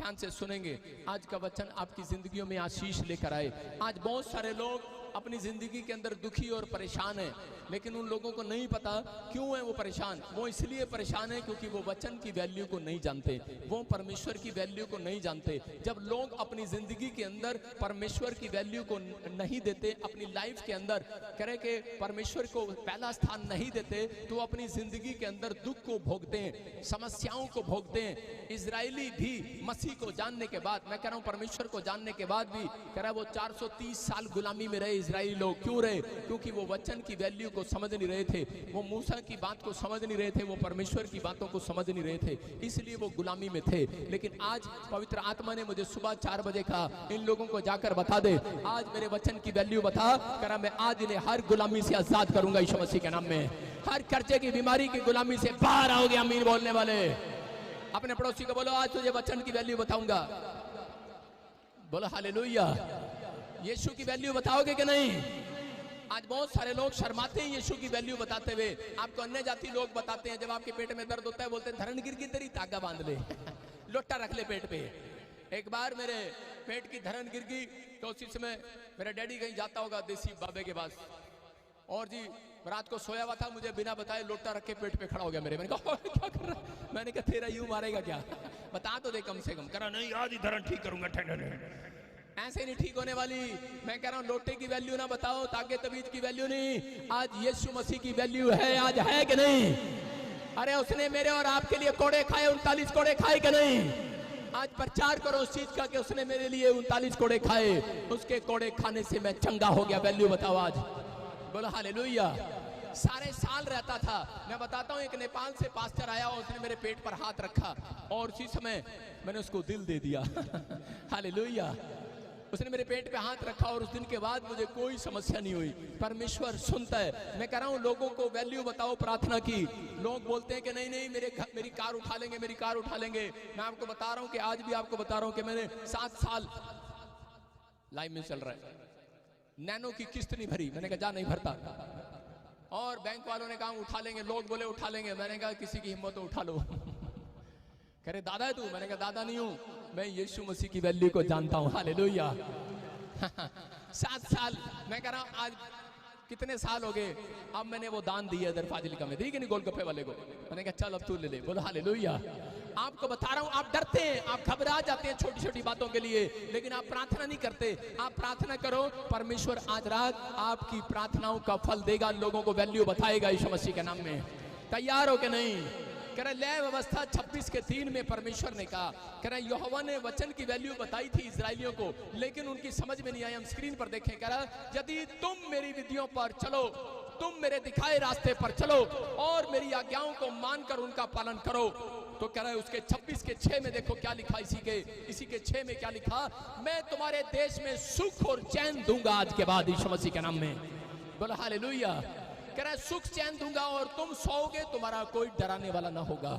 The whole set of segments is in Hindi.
ध्यान से सुनेंगे। आज का वचन आपकी जिंदगियों में आशीष लेकर आए। आज बहुत सारे लोग अपनी जिंदगी के अंदर दुखी और परेशान हैं, लेकिन उन लोगों को नहीं पता क्यों है वो परेशान। वो इसलिए परेशान है क्योंकि वो वचन की वैल्यू को नहीं जानते, वो परमेश्वर की वैल्यू को नहीं जानते। जब लोग अपनी जिंदगी के अंदर परमेश्वर की वैल्यू को नहीं देते, अपनी लाइफ के अंदर करे के परमेश्वर को पहला स्थान नहीं देते, तो अपनी जिंदगी के अंदर दुख को भोगते हैं, समस्याओं को भोगते हैं। इजरायली भी मसीह को जानने के बाद, मैं कह रहा हूं परमेश्वर को जानने के बाद भी, कह रहा है वो 430 साल गुलामी में रहे। इजरायली लोग क्यों रहे? क्योंकि वो वचन की वैल्यू को समझ नहीं रहे थे, वो मूसा की बात को समझ नहीं रहे थे, वो परमेश्वर की बातों को समझ नहीं रहे थे, इसलिए वो गुलामी में थे। लेकिन आज पवित्र आत्मा ने मुझे सुबह 4 बजे कहा, इन लोगों को जाकर बता दे, आज मेरे वचन की वैल्यू बता, करा मैं आज इन्हें हर गुलामी से आजाद करूंगा यीशु मसीह के नाम में। हर कर्जे की बीमारी की गुलामी से बाहर आओगे। आमीन बोलने वाले अपने पड़ोसी को बोलो, आज तुझे वचन की वैल्यू बताऊंगा। बोलो हालेलुया। यीशु की वैल्यू बताओगे कि नहीं? आज बहुत सारे लोग शर्माते हैं यीशु की वैल्यू बताते हुए। आपको अन्य जाति लोग बताते हैं, जब आपके पेट में दर्द होता है बोलते हैं धरण गिर की तेरी तागा बांध ले लोटा रख ले पेट पे। एक बार मेरे पेट की धरण गिर गई, तो उसी समय मेरा डैडी कहीं जाता होगा देसी बाबे के पास, और जी रात को सोया हुआ था, मुझे बिना बताए लोटा रख के पेट पे खड़ा हो गया मेरे। मैंने कहा क्या कर रहा है? मैंने कहा तेरा यूं मारेगा क्या? बता तो दे कम से कम। करा नहीं, आज ही धरण ठीक करूंगा। ऐसे नहीं ठीक होने वाली। मैं कह रहा हूं लोटे की वैल्यू ना बताओ, ताकि तबीयत की वैल्यू नहीं, आज यीशु मसीह की वैल्यू है। आज है कि नहीं? अरे उसने मेरे और आपके लिए कोड़े खाए, 39 कोड़े खाए कि नहीं? आज प्रचार करो उस चीज का कि उसने मेरे लिए 39 कोड़े खाए, उसके कोड़े खाने से मैं चंगा हो गया। वैल्यू बताओ आज। बोलो हालेलुया। सारे साल रहता था। मैं बताता हूँ, एक नेपाल से पास्टर आया, उसने मेरे पेट पर हाथ रखा और उसी समय मैंने उसको दिल दे दिया हालेलुया। उसने मेरे पेट पे हाथ रखा और उस दिन के बाद मुझे कोई समस्या नहीं हुई। परमेश्वर सुनता है। मैं कह रहा हूँ लोगों को वैल्यू बताओ प्रार्थना की। लोग बोलते हैं कि नहीं नहीं मेरी कार उठा लेंगे, मेरी कार उठा लेंगे। मैं आपको बता रहा हूँ कि आज भी आपको बता रहा हूँ कि मैंने 7 साल लाइफ में चल रहा है, नैनो की किस्त नहीं भरी। मैंने कहा जा नहीं भरता, और बैंक वालों ने कहा उठा लेंगे, लोग बोले उठा लेंगे। मैंने कहा किसी की हिम्मत हो उठा लो कह रहे दादा है तू? मैंने कहा दादा नहीं हूं, मैं यीशु मसीह की वैल्यू को जानता हूं। हालेलुया 7 साल। मैं कह रहा हूं आज कितने साल हो गए, अब मैंने वो दान दिया इधर फाजिलका में, ठीक है नहीं, गोलगप्पे वाले को। मैंने कहा चल अब तू ले ले। बोलो हालेलुया। आपको बता रहा हूं, आप डरते हैं, आप घबरा जाते हैं छोटी छोटी बातों के लिए, लेकिन आप प्रार्थना नहीं करते। आप प्रार्थना करो, परमेश्वर आज रात आपकी प्रार्थनाओं का फल देगा, लोगों को वैल्यू बताएगा यीशु मसीह के नाम में। तैयार हो कि नहीं? कह रहे लय व्यवस्था 26:3 में परमेश्वर ने कहा, कह रहे यहोवा ने वचन की वैल्यू बताई थी इजरायलियों को, लेकिन उनकी समझ में नहीं आई। हम स्क्रीन पर देखें, कह रहा यदि तुम मेरी विधियों पर चलो, तुम मेरे दिखाए रास्ते पर चलो और मेरी आज्ञाओं को मानकर उनका पालन करो, तो कह रहा है उसके 26:6 में देखो क्या लिखा, इसी के 6 में क्या लिखा, मैं तुम्हारे देश में सुख और चैन दूंगा आज के बाद यीशु मसीह के नाम में। बोलो हालेलुया। कह रहा है सुख चैन दूंगा और तुम सोओगे, तुम्हारा कोई डराने वाला ना होगा।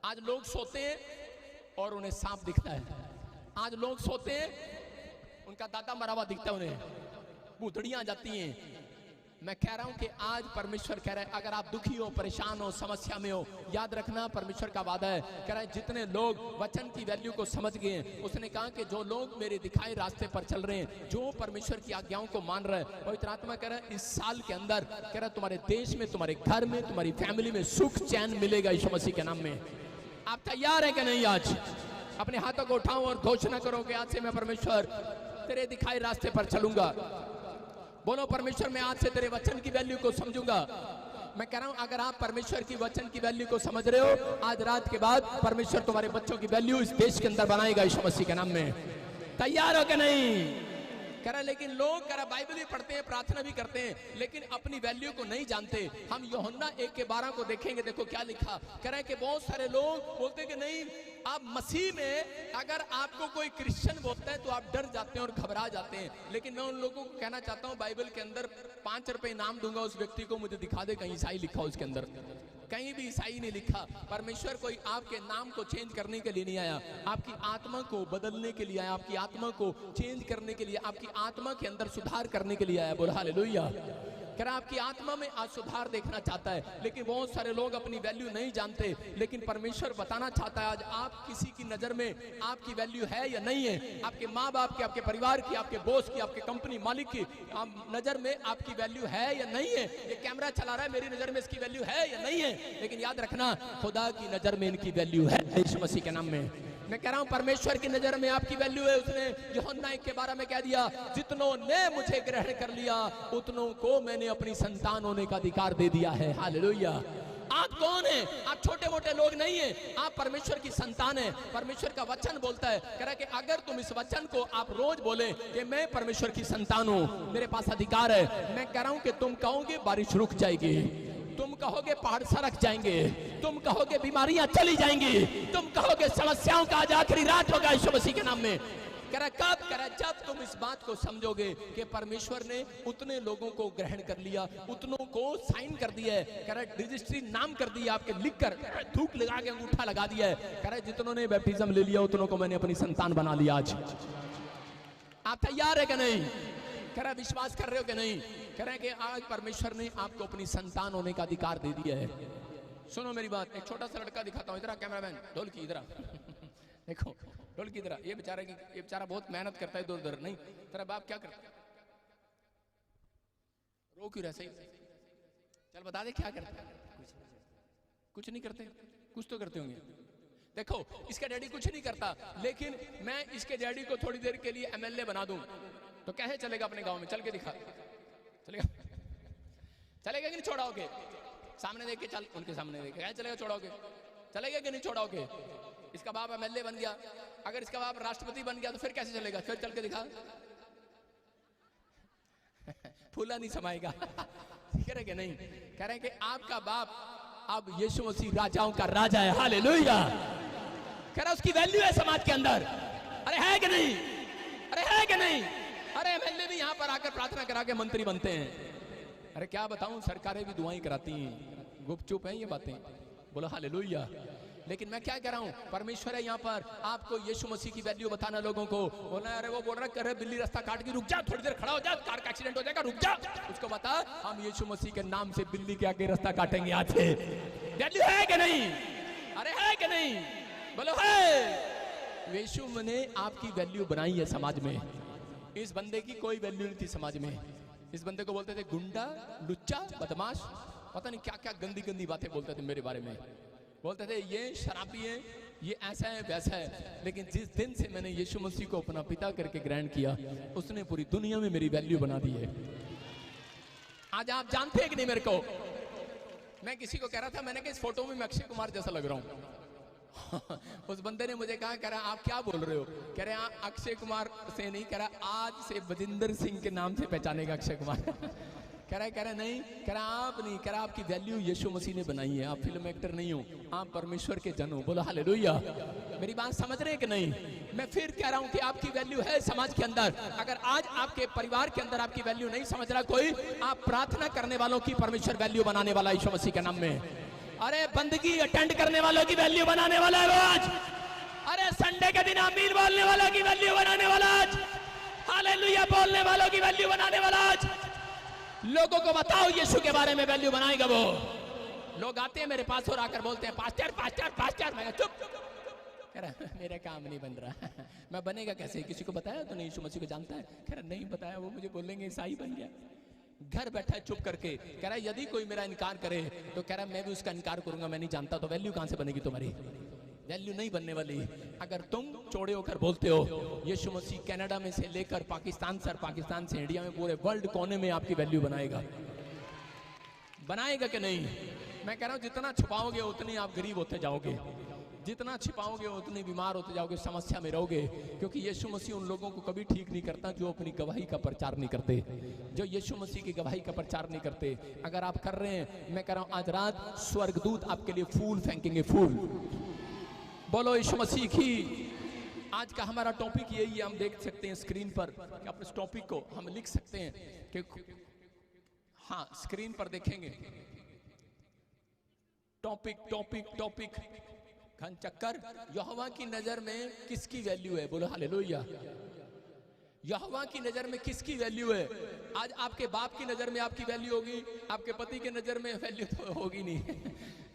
आज लोग सोते हैं और उन्हें सांप दिखता है। आज लोग सोते हैं, उनका दादा मरा हुआ दिखता है, उन्हें भूतड़ियां जाती हैं। मैं कह रहा हूं कि आज परमेश्वर कह रहा है अगर आप दुखी हो, परेशान हो, समस्या में हो, याद रखना परमेश्वर का वादा है। कह रहा है जितने लोग वचन की वैल्यू को समझ गए हैं, उसने कहा कि जो लोग मेरे दिखाए रास्ते पर चल रहे हैं, जो परमेश्वर की आज्ञाओं को मान रहे हैं, पवित्र आत्मा कह रहा है इस साल के अंदर, कह रहा है तुम्हारे देश में, तुम्हारे घर में, तुम्हारी फैमिली में सुख चैन मिलेगा यीशु मसीह के नाम में। आप तैयार है कि नहीं? आज अपने हाथों को उठाओ और घोषणा करो कि आज से मैं परमेश्वर तेरे दिखाए रास्ते पर चलूंगा। बोलो परमेश्वर मैं आज से तेरे वचन की वैल्यू को समझूंगा। मैं कह रहा हूं अगर आप परमेश्वर की वचन की वैल्यू को समझ रहे हो, आज रात के बाद परमेश्वर तुम्हारे बच्चों की वैल्यू इस देश के अंदर बनाएगा यीशु मसीह के नाम में। तैयार हो कि नहीं? कह रहा लेकिन लोग कह रहा बाइबल भी पढ़ते हैं, प्रार्थना भी करते हैं, लेकिन अपनी वैल्यू को नहीं जानते। हम यूहन्ना 1:12 को देखेंगे, देखो क्या लिखा। कह रहा है कि बहुत सारे लोग बोलते हैं कि नहीं, आप मसीह में अगर आपको कोई क्रिश्चियन बोलता है तो आप डर जाते हैं और घबरा जाते हैं। लेकिन मैं उन लोगों को कहना चाहता हूं बाइबल के अंदर 5 रुपए इनाम दूंगा उस व्यक्ति को मुझे दिखा दे कहीं ईसाई लिखा हो उसके अंदर। कहीं भी ईसाई नहीं लिखा। परमेश्वर कोई आपके नाम को चेंज करने के लिए नहीं आया, आपकी आत्मा को बदलने के लिए आया, आपकी आत्मा को चेंज करने के लिए, आपकी आत्मा के अंदर सुधार करने के लिए आया। बोल हालेलुया। कह रहा आपकी आत्मा में आज सुधार देखना चाहता है, लेकिन बहुत सारे लोग अपनी वैल्यू नहीं जानते। लेकिन परमेश्वर बताना चाहता है आज आप किसी की नजर में आपकी वैल्यू है या नहीं है, आपके माँ बाप की, आपके परिवार की, आपके बॉस की, आपके कंपनी मालिक की नजर में आपकी वैल्यू है या नहीं है। ये कैमरा चला रहा है, मेरी नजर में इसकी वैल्यू है या नहीं है, लेकिन याद रखना खुदा की नजर में इनकी वैल्यू है। यीशु मसीह के नाम में मैं कह रहा हूं, परमेश्वर की नजर में आपकी वैल्यू है। उसने यूहन्ना 1 के 12 में कह दिया, जितनों ने मुझे ग्रहण कर लिया उतनों को मैंने अपनी संतान होने का अधिकार दे दिया है। हालेलुया। आप कौन हैं? आप छोटे मोटे लोग नहीं हैं, आप परमेश्वर की संतान हैं। परमेश्वर का वचन बोलता है, कह रहा है कि अगर तुम इस वचन को आप रोज बोले कि मैं परमेश्वर की संतान हूं, मेरे पास अधिकार है, मैं कह रहा हूं कि तुम कहोगे बारिश रुक जाएगी, तुम कहोगे पहाड़ सरक जाएंगे, तुम कहोगे बीमारियां चली जाएंगी, तुम कहोगे समस्याओं का आज आखिरी रात होगा यीशु मसीह के नाम में। कह रहा कब? कह रहा जब तुम इस बात को समझोगे कि परमेश्वर ने उतने लोगों को ग्रहण कर लिया, उतनों को साइन कर दिया है। कह रहा रजिस्ट्री नाम कर दिया आपके, लिखकर थूक लगा के अंगूठा लगा दिया है। कह रहा जितनों ने बैप्टिज्म ले लिया उतनों को मैंने अपनी संतान बना लिया। आज आप तैयार है कि नहीं? कह रहा विश्वास कर रहे हो कि नहीं? कह रहे हैं कि आज परमेश्वर ने आपको अपनी संतान होने का अधिकार दे दिया है। सुनो मेरी बात, एक छोटा सा लड़का दिखाता हूँ, इधर कैमरामैन, ढोल की इधर देखो, ढोल की इधर। ये बेचारा बहुत मेहनत करता है, इधर नहीं। तेरा बाप क्या करता है? रो क्यों रहा? सही चल बता दे क्या करता है? कुछ नहीं करते, कुछ तो करते होंगे। देखो इसका डैडी कुछ नहीं करता, लेकिन मैं इसके डैडी को थोड़ी देर के लिए एमएलए बना दूं तो कैसे चलेगा? अपने गांव में चल के दिखा, चलेगा? चलेगा कि नहीं? छोड़ाओगे? सामने देख के चल, उनके सामने देख के कैसे चलेगा? छोड़ाओगे? चलेगा कि नहीं छोड़ाओगे? इसका बाप एमएलए बन गया, अगर इसका बाप राष्ट्रपति बन गया तो फिर कैसे चलेगा? फिर चल के दिखा फूला नहीं समाएगा। कह रहे कि नहीं? कह रहे कि आपका बाप अब यीशु मसीह राजाओं का राजा है। हालेलुया। कह रहा उसकी वैल्यू है समाज के अंदर। अरे है कि नहीं? अरे है कि नहीं? अरे एमएलए भी यहाँ पर आकर प्रार्थना करा के मंत्री बनते हैं। अरे क्या बताऊं, सरकारें भी दुआएं कराती हैं, गुपचुप हैं ये बातें। बोलो हालेलुया। लेकिन मैं क्या कह रहा हूं, परमेश्वर है यहाँ पर आपको यीशु मसीह की वैल्यू बताना लोगों को। बोला अरे वो बोल रहा है बिल्ली रास्ता काट के रुक जा, थोड़ी देर खड़ा हो जा, कार का एक्सीडेंट हो जाएगा, रुक जा। उसको बता हम यीशु मसीह के नाम से बिल्ली के आगे रास्ता काटेंगे आज से। वैल्यू है कि नहीं? अरे है कि नहीं? बोलो है। यीशु ने आपकी वैल्यू बनाई है समाज में। इस बंदे की कोई वैल्यू नहीं थी समाज में। इस बंदे को बोलते थे गुंडा, लुच्चा, बदमाश, पता नहीं क्या क्या गंदी गंदी बातें बोलते थे मेरे बारे में। बोलते थे ये शराबी है, ये ऐसा है वैसा है। लेकिन जिस दिन से मैंने यीशु मसीह को अपना पिता करके ग्रहण किया, उसने पूरी दुनिया में मेरी वैल्यू बना दी है। आज आप जानते हैं कि नहीं मेरे को? मैं किसी को कह रहा था, मैंने कहा इस फोटो में मैं अक्षय कुमार जैसा लग रहा हूँ। उस बंदे ने मुझे कहा, कह रहा आप क्या बोल रहे हो? कह रहे अक्षय कुमार से नहीं, कह रहा आज से बजिंदर सिंह के नाम से पहचानेगा अक्षय कुमार। कह रहा नहीं, कह रहा आप नहीं, कह रहा आपकी वैल्यू यीशु मसीह ने बनाई है। आप फिल्म एक्टर नहीं हो, आप परमेश्वर के जन हो। बोलो हालेलुया। मेरी बात समझ रहे हैं कि नहीं? मैं फिर कह रहा हूं कि आपकी वैल्यू है समाज के अंदर। अगर आज आपके परिवार के अंदर आपकी वैल्यू नहीं समझ रहा कोई, आप प्रार्थना करने वालों की परमेश्वर वैल्यू बनाने वाला यीशु मसीह के नाम में। अरे बंदगी अटेंड करने वालों की वैल्यू बनाने वाला है आज। अरे संडे के दिन आमीन बोलने वालों की वैल्यू बनाने वाला आज। हालेलुया बोलने वालों की वैल्यू बनाने वाला आज। लोगों को बताओ यीशु के बारे में, वैल्यू बनाएगा वो। लोग आते हैं मेरे पास और आकर बोलते हैं पास्टर पास्टर पास्टर। मैं चुप, कह रहा मेरा काम नहीं बन रहा। मैं बनेगा कैसे? किसी को बताया तो नहीं यीशु मसीह को जानता है? कह रहा नहीं बताया, वो मुझे बोलेंगे ईसाई बन गया। घर बैठा है चुप करके। कह रहा यदि कोई मेरा इनकार करे तो कह रहा मैं भी उसका इनकार करूंगा, मैं नहीं जानता। तो वैल्यू कहां से बनेगी तुम्हारी? वैल्यू नहीं बनने वाली। अगर तुम चौड़े होकर बोलते हो यीशु मसीह कनाडा में से लेकर पाकिस्तान से इंडिया में पूरे वर्ल्ड कोने में आपकी वैल्यू बनाएगा। बनाएगा कि नहीं? मैं कह रहा हूं जितना छुपाओगे उतनी आप गरीब होते जाओगे, जितना छिपाओगे उतनी बीमार होते जाओगे, समस्या में रहोगे। क्योंकि यीशु मसीह उन लोगों को कभी ठीक नहीं करता जो अपनी गवाही का प्रचार नहीं करते, जो यीशु मसीह की गवाही का प्रचार नहीं करते। अगर आप कर रहे हैं, मैं कह रहा हूं आज रात स्वर्गदूत आपके लिए फूल फेंकेंगे, फूल। बोलो यीशु मसीह की। आज का हमारा टॉपिक यही है, हम देख सकते हैं स्क्रीन पर। अपने इस टॉपिक को हम लिख सकते हैं कि हाँ स्क्रीन पर देखेंगे। टॉपिक घन चक्कर, यहोवा की नजर में किसकी वैल्यू है? बोलो हालेलुया। यहोवा की नजर में किसकी वैल्यू है? आज आपके बाप की नजर में आपकी वैल्यू होगी, आपके पति के नजर में वैल्यू तो होगी नहीं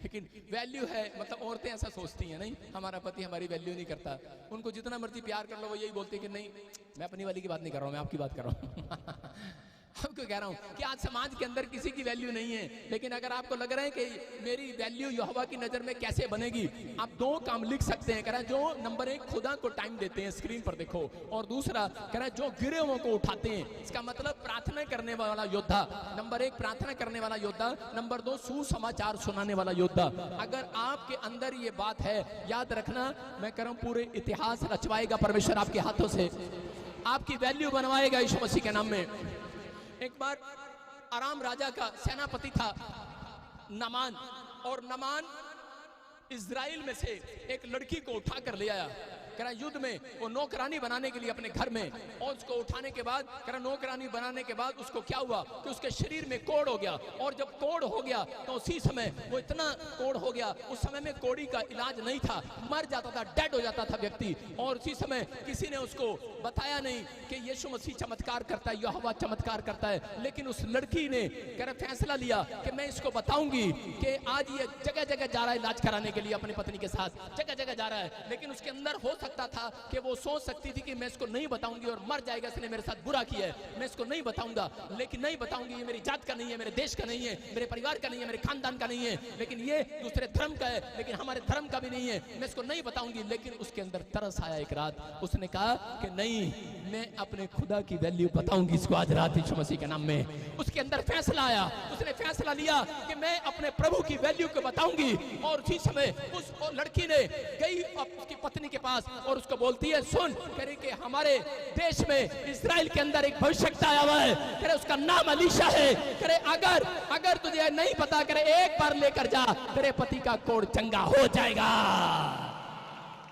लेकिन वैल्यू है। मतलब औरतें ऐसा सोचती हैं, नहीं हमारा पति हमारी वैल्यू नहीं करता, उनको जितना मर्जी प्यार कर लो वो यही बोलते हैं कि नहीं मैं अपनी वाली की बात नहीं कर रहा हूं, मैं आपकी बात कर रहा हूं आपको कह रहा हूं कि आज समाज के अंदर किसी की वैल्यू नहीं है। लेकिन अगर आपको लग रहा है कि मेरी वैल्यू यहोवा की नजर में कैसे बनेगी, आप दो काम लिख सकते हैं। कह रहा है जो नंबर 1 खुदा को टाइम देते हैं, स्क्रीन पर देखो, और दूसरा कह रहा है जो गिरे हुओं को उठाते हैं। इसका मतलब प्रार्थना करने वाला योद्धा, नंबर 1 प्रार्थना करने वाला योद्धा, नंबर 2 सुसमाचार सुनाने वाला योद्धा। अगर आपके अंदर ये बात है, याद रखना मैं कह रहा हूं पूरे इतिहास रचवाएगा परमेश्वर आपके हाथों से, आपकी वैल्यू बनवाएगा यीशु मसीह के नाम में। एक बार आराम राजा का सेनापति था नामान, और नामान इज़राइल में से एक लड़की को उठा कर ले आया। कह रहा युद्ध में वो नौकरानी बनाने के लिए अपने घर में, और उसको उठाने के बाद कह रहा नौकरानी बनाने के बाद उसको क्या हुआ कि उसके शरीर में कोढ़ हो गया। और जब कोढ़ हो गया तो उसी समय वो इतना कोढ़ हो गया, उस समय में कोढ़ी का इलाज नहीं था, मर जाता था, डेड हो जाता था व्यक्ति। और उसी समय किसी ने उसको बताया नहीं कि यीशु मसीह चमत्कार करता है, यहोवा चमत्कार करता है। लेकिन उस लड़की ने कह रहा फैसला लिया कि मैं इसको बताऊंगी कि आज ये जगह जगह जा रहा है इलाज कराने के लिए, अपनी पत्नी के साथ जगह जगह जा रहा है। लेकिन उसके अंदर हो सकता था कि वो सोच सकती थी कि मैं इसको नहीं बताऊंगी और मर जाएगा, इसने मेरे साथ बुरा किया है, मैं इसको नहीं बताऊंगा। लेकिन नहीं बताऊंगी, ये मेरी जात का नहीं है, मेरे देश का नहीं है, मेरे परिवार का नहीं है, मेरे खानदान का नहीं है, लेकिन ये दूसरे धर्म का है, लेकिन हमारे धर्म का भी नहीं है, मैं इसको नहीं बताऊंगी। लेकिन उसके अंदर तरस आया एक रात, उसने कहा कि नहीं मैं अपने खुदा की वैल्यू बताऊंगी इसको आज रात यीशु मसीह के नाम में। उसके अंदर फैसला आया, उसने फैसला लिया कि मैं अपने प्रभु की वैल्यू को बताऊंगी। और उसी समय उस लड़की ने गई उसकी पत्नी के पास और उसको बोलती है सुन, कह रही कि हमारे देश में इज़राइल के अंदर एक भविष्यवक्ता आया हुआ है, कह रहे उसका नाम अलीशा है, कह रहे अगर तुझे नहीं पता, कह रहे एक बार लेकर जा, तेरे पति का कोढ़ चंगा हो जाएगा।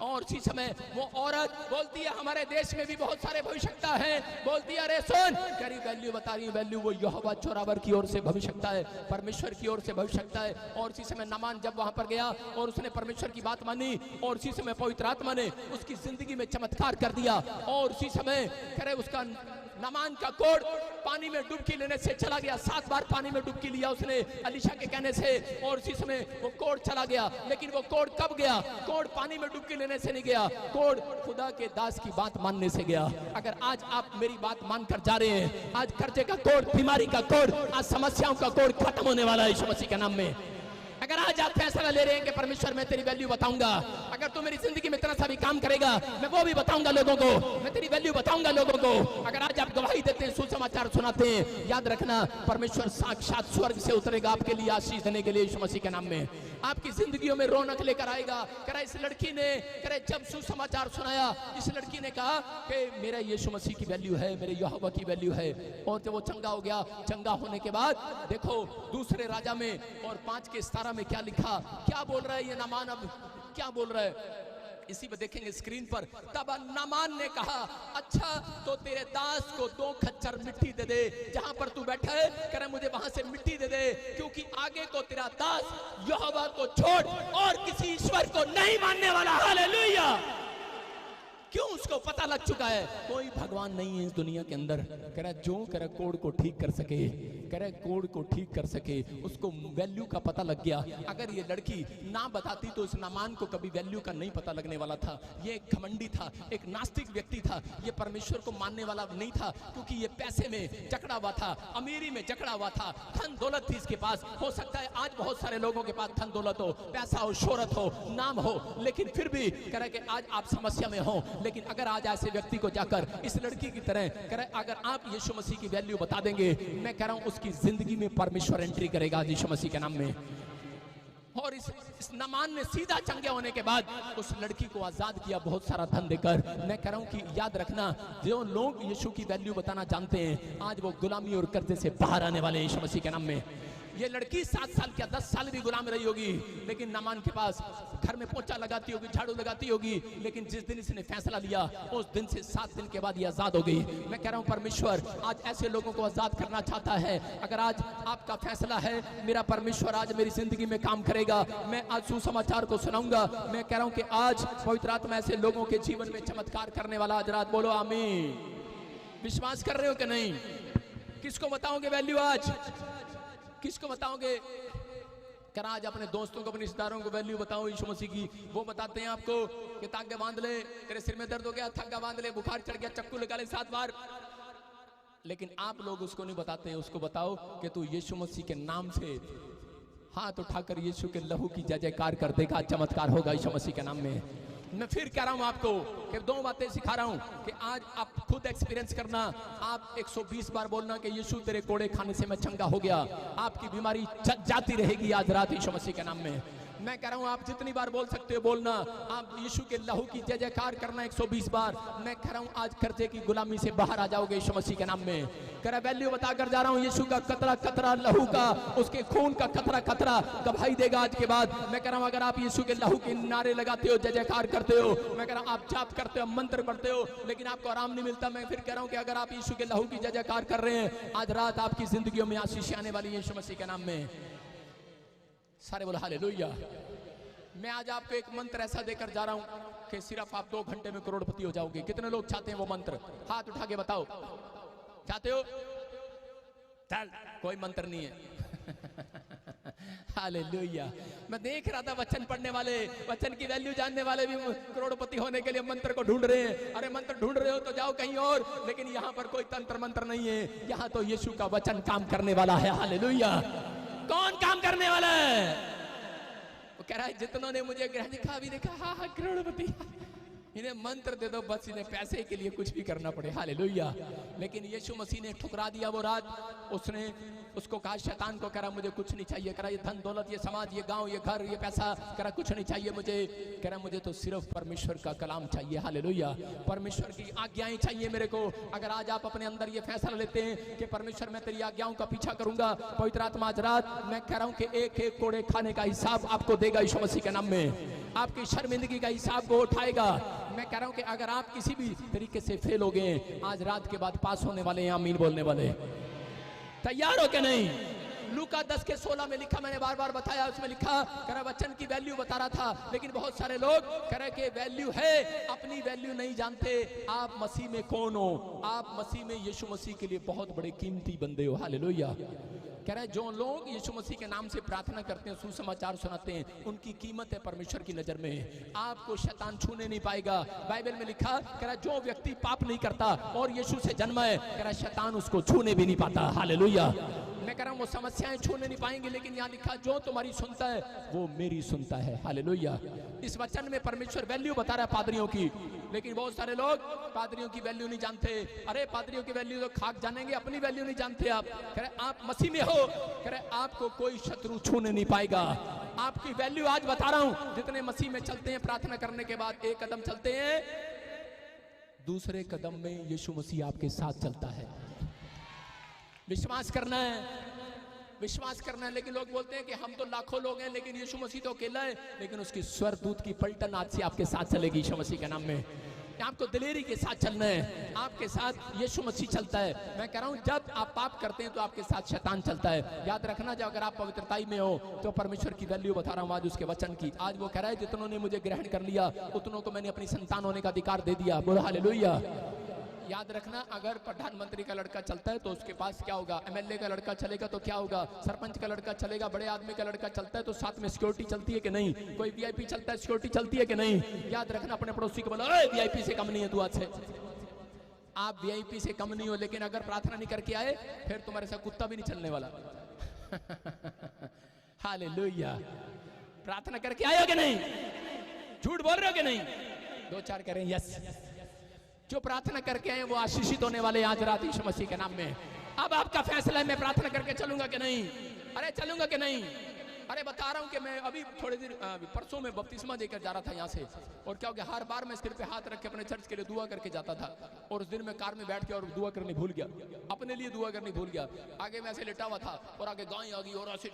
और उसी समय वो औरत बोलती है हमारे देश में भी बहुत सारे भविष्यवक्ता हैं, बोलती है अरे सुन, करी वैल्यू बता रही है, वैल्यू वो यहोवा चोरावर की ओर से भविष्यवक्ता है, परमेश्वर की ओर से भविष्यवक्ता है। और उसी समय नामान जब वहां पर गया और उसने परमेश्वर की बात मानी, और उसी समय पवित्र आत्मा ने उसकी जिंदगी में चमत्कार कर दिया। और उसी समय करे उसका नामान का कोढ़ पानी में डुबकी लेने से चला गया। 7 बार पानी में डुबकी लिया उसने अलीशा के कहने से, और उसी समय वो कोढ़ चला गया। लेकिन वो कोढ़ कब गया? कोढ़ पानी में डुबकी लेने से नहीं गया, कोढ़ खुदा के दास की बात मानने से गया। अगर आज आप मेरी बात मानकर जा रहे हैं, आज कर्जे का कोढ़, बीमारी का कोढ़, आज समस्याओं का कोढ़ खत्म होने वाला है यीशु मसीह के नाम में। अगर आज आप फैसला ले रहे हैं कि परमेश्वर मैं तेरी वैल्यू बताऊंगा, अगर तू मेरी जिंदगी में इतना सा भी काम करेगा मैं वो भी बताऊंगा लोगों को, मैं तेरी वैल्यू बताऊंगा लोगों को। अगर आज आप गवाही देते हैं, सुसमाचार सुनाते हैं, याद रखना परमेश्वर साक्षात स्वर्ग से उतरेगा आपके लिए आशीष देने के लिए यीशु मसीह के नाम में। आपकी जिंदगियों में रौनक लेकर आएगा। कह इस लड़की ने जब सुसमाचार सुनाया, इस लड़की ने कहा कि मेरा यीशु मसीह की वैल्यू है, मेरे यहोवा की वैल्यू है। और जब वो चंगा हो गया, चंगा होने के बाद देखो दूसरे राजा में और 5:17 में क्या लिखा, क्या बोल रहा है ये नामान, अब क्या बोल रहा है इसी पे देखेंगे स्क्रीन पर। तब नामान ने कहा अच्छा तो तेरे दास को 2 खच्चर मिट्टी दे दे, जहां पर तू बैठा है करे मुझे वहां से मिट्टी दे दे, क्योंकि आगे को तेरा दास यहोवा को छोड़ और किसी ईश्वर को नहीं मानने वाला। हालेलुया। क्यों? उसको पता लग चुका है कोई भगवान नहीं है इस दुनिया के अंदर। कह रहा जो कह रहा कोढ़ को ठीक कर सके, कह रहा कोढ़ को ठीक कर सके, उसको वैल्यू का पता लग गया। अगर ये लड़की ना बताती तो इस नामान को कभी वैल्यू का नहीं पता लगने वाला था। ये एक घमंडी था, एक नास्तिक व्यक्ति था, ये परमेश्वर को मानने वाला नहीं था, क्योंकि ये पैसे में जकड़ा हुआ था, अमीरी में जकड़ा हुआ था, धन दौलत थी इसके पास। हो सकता है आज बहुत सारे लोगों के पास धन दौलत हो, पैसा हो, शोहरत हो, नाम हो, लेकिन फिर भी कह रहा कि आज आप समस्या में हो। लेकिन अगर आज ऐसे व्यक्ति को जाकर इस लड़की की तरह कह रहा अगर आप यीशु मसीह की वैल्यू बता देंगे, मैं कह रहा हूं उसकी जिंदगी में परमेश्वर एंट्री करेगा यीशु मसीह के नाम में। और इस नामान ने सीधा चंगे होने के बाद उस लड़की को आजाद किया बहुत सारा धन देकर। मैं कह रहा हूं कि याद रखना, जो लोग यीशु की वैल्यू बताना जानते हैं आज वो गुलामी और कर्जे से बाहर आने वाले यीशु मसीह के नाम में। ये लड़की 7 साल क्या 10 साल भी गुलाम रही होगी, लेकिन नामान के पास घर में पोछा लगाती होगी, झाड़ू लगाती होगी, लेकिन जिस दिन इसने फैसला लिया उस दिन से 7 दिन के बाद ये आजाद हो गई। मैं कह रहा हूं परमेश्वर आज ऐसे लोगों को आजाद करना चाहता है। अगर आज आपका फैसला है मेरा परमेश्वर आज मेरी जिंदगी में काम करेगा, मैं आज सुसमाचार को सुनाऊंगा, मैं कह रहा हूं कि आज पवित्र आत्मा ऐसे लोगों के जीवन में चमत्कार करने वाला आज रात बोलो आमीन। विश्वास कर रहे हो कि नहीं? किसको बताओगे वैल्यू आज? किसको बताओगे? क्या आज अपने दोस्तों को, अपने रिश्तेदारों को वैल्यू बताओ यीशु मसीह की? वो बताते हैं आपको कि ताकि बांध ले, तेरे सिर में दर्द हो गया थक्का बांध ले, बुखार चढ़ गया चक्कू लगा ले 7 बार। लेकिन आप लोग उसको नहीं बताते हैं। उसको बताओ कि तू यीशु मसीह के नाम से हाथ उठाकर यीशु के लहू की जय जयकार कर देगा, चमत्कार होगा यीशु मसीह के नाम में। मैं फिर कह रहा हूं आपको कि 2 बातें सिखा रहा हूं कि आज आप खुद एक्सपीरियंस करना। आप 120 बार बोलना कि यीशु तेरे कोड़े खाने से मैं चंगा हो गया। आपकी बीमारी जाती रहेगी आज रात यीशु मसीह के नाम में। मैं कह रहा हूं आप जितनी बार बोल सकते हो बोलना। आप यीशु के लहू की जय जयकार करना 120 बार। मैं कह रहा हूं आज कर्जे की गुलामी से बाहर आ जाओगे यीशु मसीह के नाम में। कह रहा वैल्यू बताकर जा रहा हूं, यीशु का कतरा कतरा लहू का, उसके खून का कतरा कतरा गवाही देगा आज के बाद। मैं कह रहा हूं अगर आप यीशु के लहू के नारे लगाते हो, जय जयकार करते हो, मैं कह रहा हूं आप जाप करते हो, मंत्र पढ़ते हो, लेकिन आपको आराम नहीं मिलता। मैं फिर कह रहा हूं कि अगर आप यीशु के लहू की जय जयकार कर रहे हैं, आज रात आपकी जिंदगियों में आशीष आने वाली है यीशु मसीह के नाम में। सारे बोलो हालेलुया। मैं आज आपको एक मंत्र ऐसा देकर जा रहा हूं कि सिर्फ आप 2 घंटे में करोड़पति हो जाओगे। कितने लोग चाहते हैं वो मंत्र? हाथ उठा के बताओ, चाहते हो? चल, कोई मंत्र नहीं है। हालेलुया। मैं देख रहा था वचन पढ़ने वाले, वचन की वैल्यू जानने वाले भी करोड़पति होने के लिए मंत्र को ढूंढ रहे हैं। अरे मंत्र ढूंढ रहे हो तो जाओ कहीं और, लेकिन यहाँ पर कोई तंत्र मंत्र नहीं है। यहाँ तो यीशु का वचन काम करने वाला है। हालेलुया। कौन काम करने वाला है? वो कह रहा है जितनों ने मुझे ग्रह दिखा भी देखा, हाँ हाँ करोड़पति, इन्हें मंत्र दे दो बस, इन्हें पैसे के लिए कुछ भी करना पड़े। हालेलुया। लेकिन यीशु मसीह ने ठुकरा दिया वो रात। उसने उसको कहा, शैतान को, कह रहा मुझे कुछ नहीं चाहिए, कह रहा ये धन दौलत, ये समाज, ये गांव, ये घर, ये पैसा, कह रहा कुछ नहीं चाहिए मुझे। कह रहा मुझे तो सिर्फ परमेश्वर का कलाम चाहिए। हालेलुया। परमेश्वर की आज्ञाएं चाहिए मेरे को। अगर आज आप अपने अंदर ये फैसला लेते हैं कि परमेश्वर मैं तेरी आज्ञाओं का पीछा करूंगा, पवित्र आत्मा आज रात मैं कह रहा हूं कि एक एक कोड़े खाने का हिसाब आपको देगा यीशु मसीह के नाम में। आपकी शर्मिंदगी का हिसाब वो उठाएगा। मैं कह रहा हूं कि अगर आप किसी भी तरीके से फेल हो गए, आज रात के बाद पास होने वाले हैं आमीन बोलने वाले। तैयार हो के नहीं? लूका 10:16 में लिखा, मैंने बार बार बताया, उसमें लिखा, कह रहा वचन की वैल्यू बता रहा था। लेकिन बहुत सारे लोग कह रहे कि वैल्यू है, अपनी वैल्यू नहीं जानते। आप मसीह में कौन हो? आप मसीह में यीशु मसीह के लिए बहुत बड़े कीमती बंदे हो। हालेलुया। कह रहे जो लोग यीशु मसीह के नाम से प्रार्थना करते हैं, सुसमाचार सुनाते हैं, उनकी कीमत है परमेश्वर की नजर में। आपको शैतान छूने नहीं पाएगा। बाइबल में लिखा, कह रहा जो व्यक्ति पाप नहीं करता और यीशु से जन्मा है, कह रहा शैतान उसको छूने भी नहीं पाता। हालेलुया। मैं कह रहा हूं वो समस्याएं छूने नहीं पाएंगे, लेकिन यहाँ लिखा जो तुम्हारी सुनता है वो मेरी सुनता है। हालेलुया। इस वचन में परमेश्वर वैल्यू बता रहा है पादरियों की, लेकिन बहुत सारे लोग पादरियों की वैल्यू नहीं जानते। अरे पादरियों की वैल्यू तो खाक जानेंगे, अपनी वैल्यू नहीं जानते आप। कह रहे आप मसीह में हो, कह रहे आपको कोई शत्रु छूने नहीं पाएगा। आपकी वैल्यू आज बता रहा हूं। जितने मसीह में चलते हैं, प्रार्थना करने के बाद एक कदम चलते हैं, दूसरे कदम में यीशु मसीह आपके साथ चलता है। विश्वास करना है, विश्वास करना है। लेकिन लोग बोलते हैं कि हम तो लाखों लोग हैं, लेकिन यीशु मसीह तो अकेला है। लेकिन उसकी स्वर्गदूत की पलटन आज से आपके साथ चलेगी यीशु मसीह के नाम में। आपको दिलेरी के साथ चलना है। आपके साथ यीशु मसीह चलता है। मैं कह रहा हूं जब आप पाप करते हैं तो आपके साथ शैतान चलता है। याद रखना, जब अगर आप पवित्रताई में हो तो परमेश्वर की वैल्यू बता रहा हूं आज उसके वचन की। आज वो कह रहा है जितनों ने मुझे ग्रहण कर लिया, उतनों को मैंने अपनी संतान होने का अधिकार दे दिया। बोलो हालेलुया। याद रखना, अगर प्रधानमंत्री का लड़का चलता है तो उसके पास क्या होगा? एमएलए का लड़का चलेगा तो क्या होगा? सरपंच का लड़का चलेगा, बड़े आदमी का लड़का चलता है तो साथ में सिक्योरिटी चलती है कि नहीं? कोई वीआईपी चलता है, सिक्योरिटी चलती है कि नहीं? याद रखना, अपने पड़ोसी को बोलो वीआईपी से कम नहीं है तू आज से। आप वीआईपी से कम नहीं हो, लेकिन अगर प्रार्थना नहीं करके आए फिर तुम्हारे साथ कुत्ता भी नहीं चलने वाला। हालेलुया। प्रार्थना करके आए हो कि नहीं? झूठ बोल रहे हो कि नहीं? 2-4 करें यस। जो प्रार्थना करके आए वो आशीषित होने वाले आज रात यीशु मसीह के नाम में। अब आपका फैसला है, मैं प्रार्थना करके चलूंगा कि नहीं? अरे चलूंगा कि नहीं? अरे बता रहा हूं कि मैं अभी थोड़े दिन परसों में बपतिस्मा देकर जा रहा था यहाँ से, और क्या हो गया, हर बार मैं सिर पे हाथ रख के अपने चर्च के लिए दुआ करके जाता था। और उस दिन मैं कार में बैठ के और दुआ करनी भूल गया, अपने लिए दुआ करनी भूल गया। आगे मैं ऐसे लेटा हुआ था और आगे गाय आ गई और ऐसे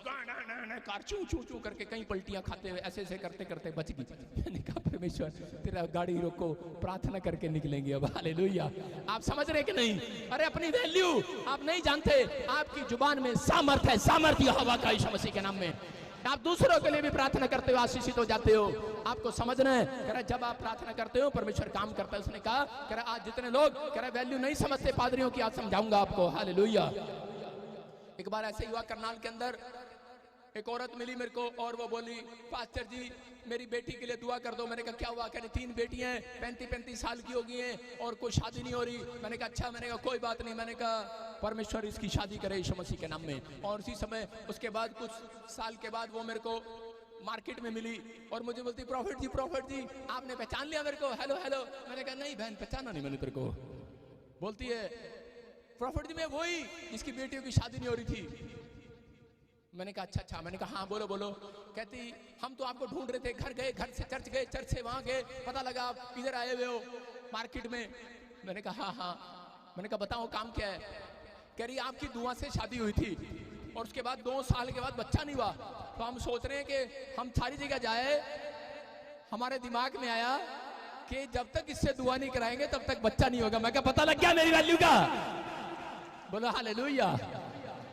कार चू चू चू करके कई पलटियां खाते हुए ऐसे ऐसे करते करते बच गई। मैंने कहा परमेश्वर तेरा गाड़ी रोको, प्रार्थना करके निकलेंगे अब। हालेलुया। आप समझ रहे कि नहीं? अरे अपनी वैल्यू आप नहीं जानते। आपकी जुबान में सामर्थ है, सामर्थ्य हवा का यीशु मसीह के नाम में। आप दूसरों के लिए भी प्रार्थना करते हो, आशीषित हो जाते हो। आपको समझना है, कह रहा जब आप प्रार्थना करते हो परमेश्वर काम करता है। उसने कहा, कह रहा आज जितने लोग कह रहा वैल्यू नहीं समझते पादरियों की, आज समझाऊंगा आपको। हालेलुया। एक बार ऐसे हुआ, करनाल के अंदर एक औरत मिली मेरे को और वो बोली, पास्टर जी मेरी बेटी के लिए दुआ कर दो। मैंने कहा क्या हुआ? कह रही 3 बेटियां हैं, 35-35 साल की हो गई हैं और कोई शादी नहीं हो रही। मैंने कहा अच्छा। मैंने कहा कोई बात नहीं। मैंने कहा परमेश्वर इसकी शादी करे यीशु मसीह के नाम में। और उसी समय उसके बाद कुछ साल के बाद वो मेरे को मार्केट में मिली और मुझे बोलती, प्रॉफिट जी आपने पहचान लिया मेरे को? Hello hello. मैंने कहा नहीं बहन, पहचाना नहीं मैंने तेरे को। बोलती है, प्रॉफिट जी मैं वही जिसकी बेटियों की शादी नहीं हो रही थी। मैंने कहा अच्छा। मैंने कहा हाँ बोलो बोलो। कहती हम तो आपको ढूंढ रहे थे, घर गए, घर से चर्च गए, चर्च से वहां गए, पता लगा आप इधर आए हुए हो मार्केट में। मैंने कहा हाँ। मैंने कहा बताओ काम क्या है? कह रही आपकी दुआ से शादी हुई थी और उसके बाद 2 साल के बाद बच्चा नहीं हुआ, तो हम सोच रहे हैं कि हम सारी जगह जाए। हमारे दिमाग में आया कि जब तक इससे दुआ नहीं कराएंगे तब तक बच्चा नहीं होगा। मैं कहा पता लग गया मेरी वैल्यू का। बोलो हालेलुया।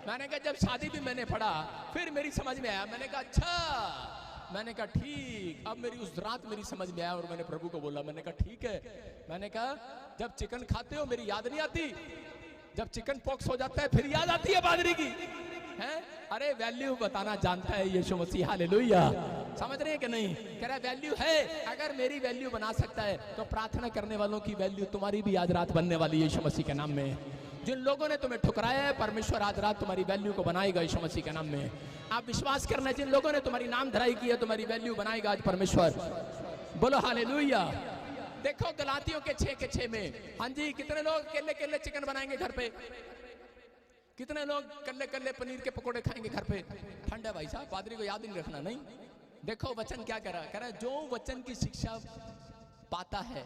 मैंने कहा जब शादी भी मैंने पढ़ा फिर मेरी समझ में आया। मैंने कहा अच्छा। मैंने कहा ठीक। अब मेरी उस रात मेरी समझ में आया और मैंने प्रभु को बोला, मैंने कहा ठीक है। मैंने कहा जब चिकन खाते हो मेरी याद नहीं आती, जब चिकन पॉक्स हो जाता है फिर याद आती है पादरी की। हैं? अरे वैल्यू बताना जानता है यीशु मसीह। हालेलुया। समझ रहे हैं कि नहीं? कह रहा वैल्यू है। अगर मेरी वैल्यू बना सकता है तो प्रार्थना करने वालों की वैल्यू तुम्हारी भी आज रात बनने वाली है यीशु मसीह के नाम में। जिन लोगों ने तुम्हें ठुकराया है परमेश्वर आज रात तुम्हारी वैल्यू को बनाएगा यीशु मसीह के नाम में। आप विश्वास करना, जिन लोगों ने तुम्हारी नाम धराई की है तुम्हारी वैल्यू बनाएगा आज परमेश्वर। बोलो हालेलुया। देखो गलातियों के 6 के 6 में, हाँ जी, कितने लोग केले केले चिकन बनाएंगे घर पे? कितने लोग कल्ले कल्ले पनीर के पकोड़े खाएंगे घर पे? ठंड है भाई साहब, पादरी को याद ही नहीं रखना। नहीं, देखो वचन क्या कह रहा है, जो वचन की शिक्षा पाता है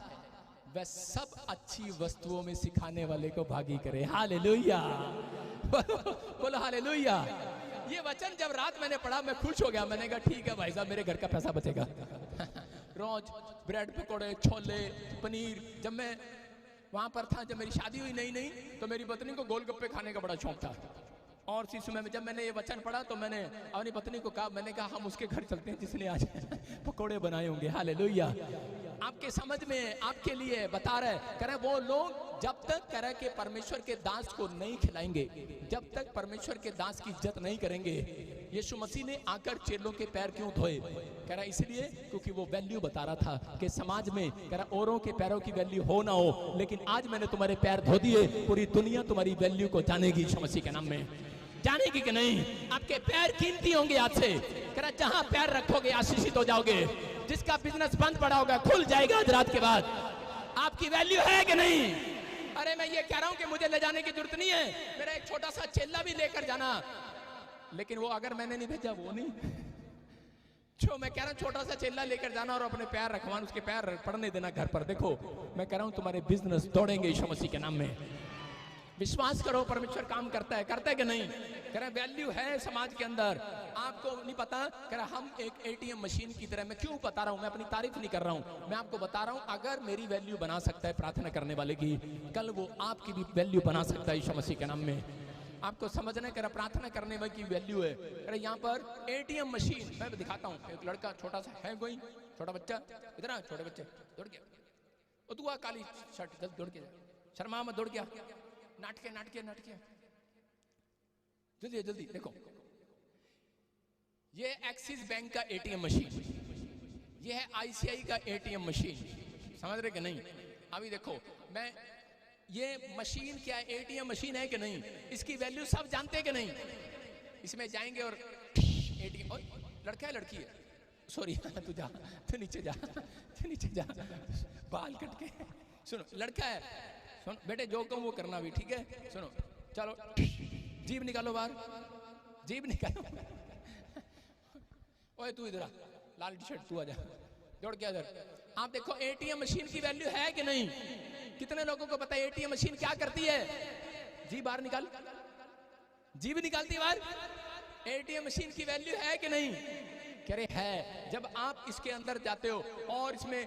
वह सब अच्छी वस्तुओं में सिखाने वाले को भागी करे। हालेलुया। बोलो हालेलुया। ये वचन जब रात मैंने पढ़ा मैं खुश हो गया। मैंने कहा ठीक है भाई साहब, मेरे घर का पैसा बचेगा। रोज ब्रेड पकोड़े, छोले, पनीर। जब मैं वहां पर था, जब मेरी शादी हुई नहीं तो मेरी पत्नी को गोलगप्पे खाने का बड़ा शौक था। और इसी समय में जब मैंने ये वचन पढ़ा तो मैंने अपनी पत्नी को कहा, मैंने कहा हम उसके घर चलते हैं जिसने आज पकोड़े बनाए होंगे। हालेलुया। आपके समझ में आपके लिए बता रहे, कह रहे वो लोग जब तक कह रहे कि परमेश्वर के दास को नहीं खिलाएंगे, जब तक परमेश्वर के दास की इज्जत नहीं करेंगे। यीशु मसीह ने आकर चेलों के पैर क्यों धोए? कह रहा इसलिए क्योंकि वो वैल्यू बता रहा था कि समाज में कह रहा औरों के पैरों की वैल्यू हो ना हो, लेकिन आज मैंने तुम्हारे पैर धो दिए, पूरी दुनिया तुम्हारी वैल्यू को जानेगी यीशु मसीह के नाम में। जानेगी कि नहीं? आपके पैर कीमती होंगे आज से। कह रहा जहां पैर रखोगे आशीषित हो जाओगे। जिसका बिजनेस बंद पड़ा होगा खुल जाएगा आज रात के बाद। आपकी वैल्यू है कि नहीं? अरे मैं ये कह रहा हूं कि मुझे ले जाने की जरूरत नहीं है, मेरा एक छोटा सा चेला भी लेकर जाना, लेकिन वो अगर मैंने नहीं भेजा वो नहीं। जो मैं कह रहा हूं छोटा सा चेला लेकर जाना और अपने पैर रखवाना, उसके पैर पड़ने देना घर पर। देखो मैं कह रहा हूं तुम्हारे बिजनेस दौड़ेंगे यीशु मसीह के नाम में। विश्वास करो परमेश्वर काम करता है कि नहीं? कह रहा वैल्यू है समाज के अंदर, आपको नहीं पता। कह रहा हम एक एटीएम मशीन की तरह, मैं क्यों बता रहा हूं, मैं अपनी तारीफ नहीं कर रहा हूं, मैं आपको बता रहा हूं अगर मेरी वैल्यू बना सकता है प्रार्थना करने वाले की, कल वो आपकी भी वैल्यू बना सकता है यीशु मसीह के नाम में। आपको समझना है, कह रहा प्रार्थना करने वाले की वैल्यू है। कह रहा यहाँ पर एटीएम मशीन मैं दिखाता हूँ। एक लड़का छोटा सा है, कोई छोटा बच्चा, इधर छोटे बच्चे दौड़ गया, तू आ काली शर्ट जल्द दौड़ के, शर्मा मत, दौड़ गया, नाटके जल्दी जल्दी। देखो ये एक्सिस बैंक का एटीएम मशीन, ये है आईसीआई का एटीएम मशीन। समझ रहे कि नहीं? अभी देखो मैं ये मशीन क्या है, एटीएम मशीन है कि नहीं, इसकी वैल्यू सब जानते हैं कि नहीं? इसमें जाएंगे और एटीएम, और लड़का है लड़की है, सॉरी तू जा, तू नीचे जा, तू नीचे जा, बाल कट के। सुनो लड़का है, सुन बेटे जो कहूँ वो करना भी, ठीक है? सुनो चलो जीभ निकालो बाहर, जीभ निकालो। ओए तू इधर आ, लाल टी शर्ट, तू आ जा, दौड़ के इधर। आप देखो एटीएम मशीन की वैल्यू है कि नहीं? कितने लोगों को पता है एटीएम मशीन क्या करती है? जीभ बाहर निकाल, जीभ निकालती है बाहर। एटीएम मशीन की वैल्यू है कि नहीं? कह रहे है। जब आप इसके अंदर जाते हो और इसमें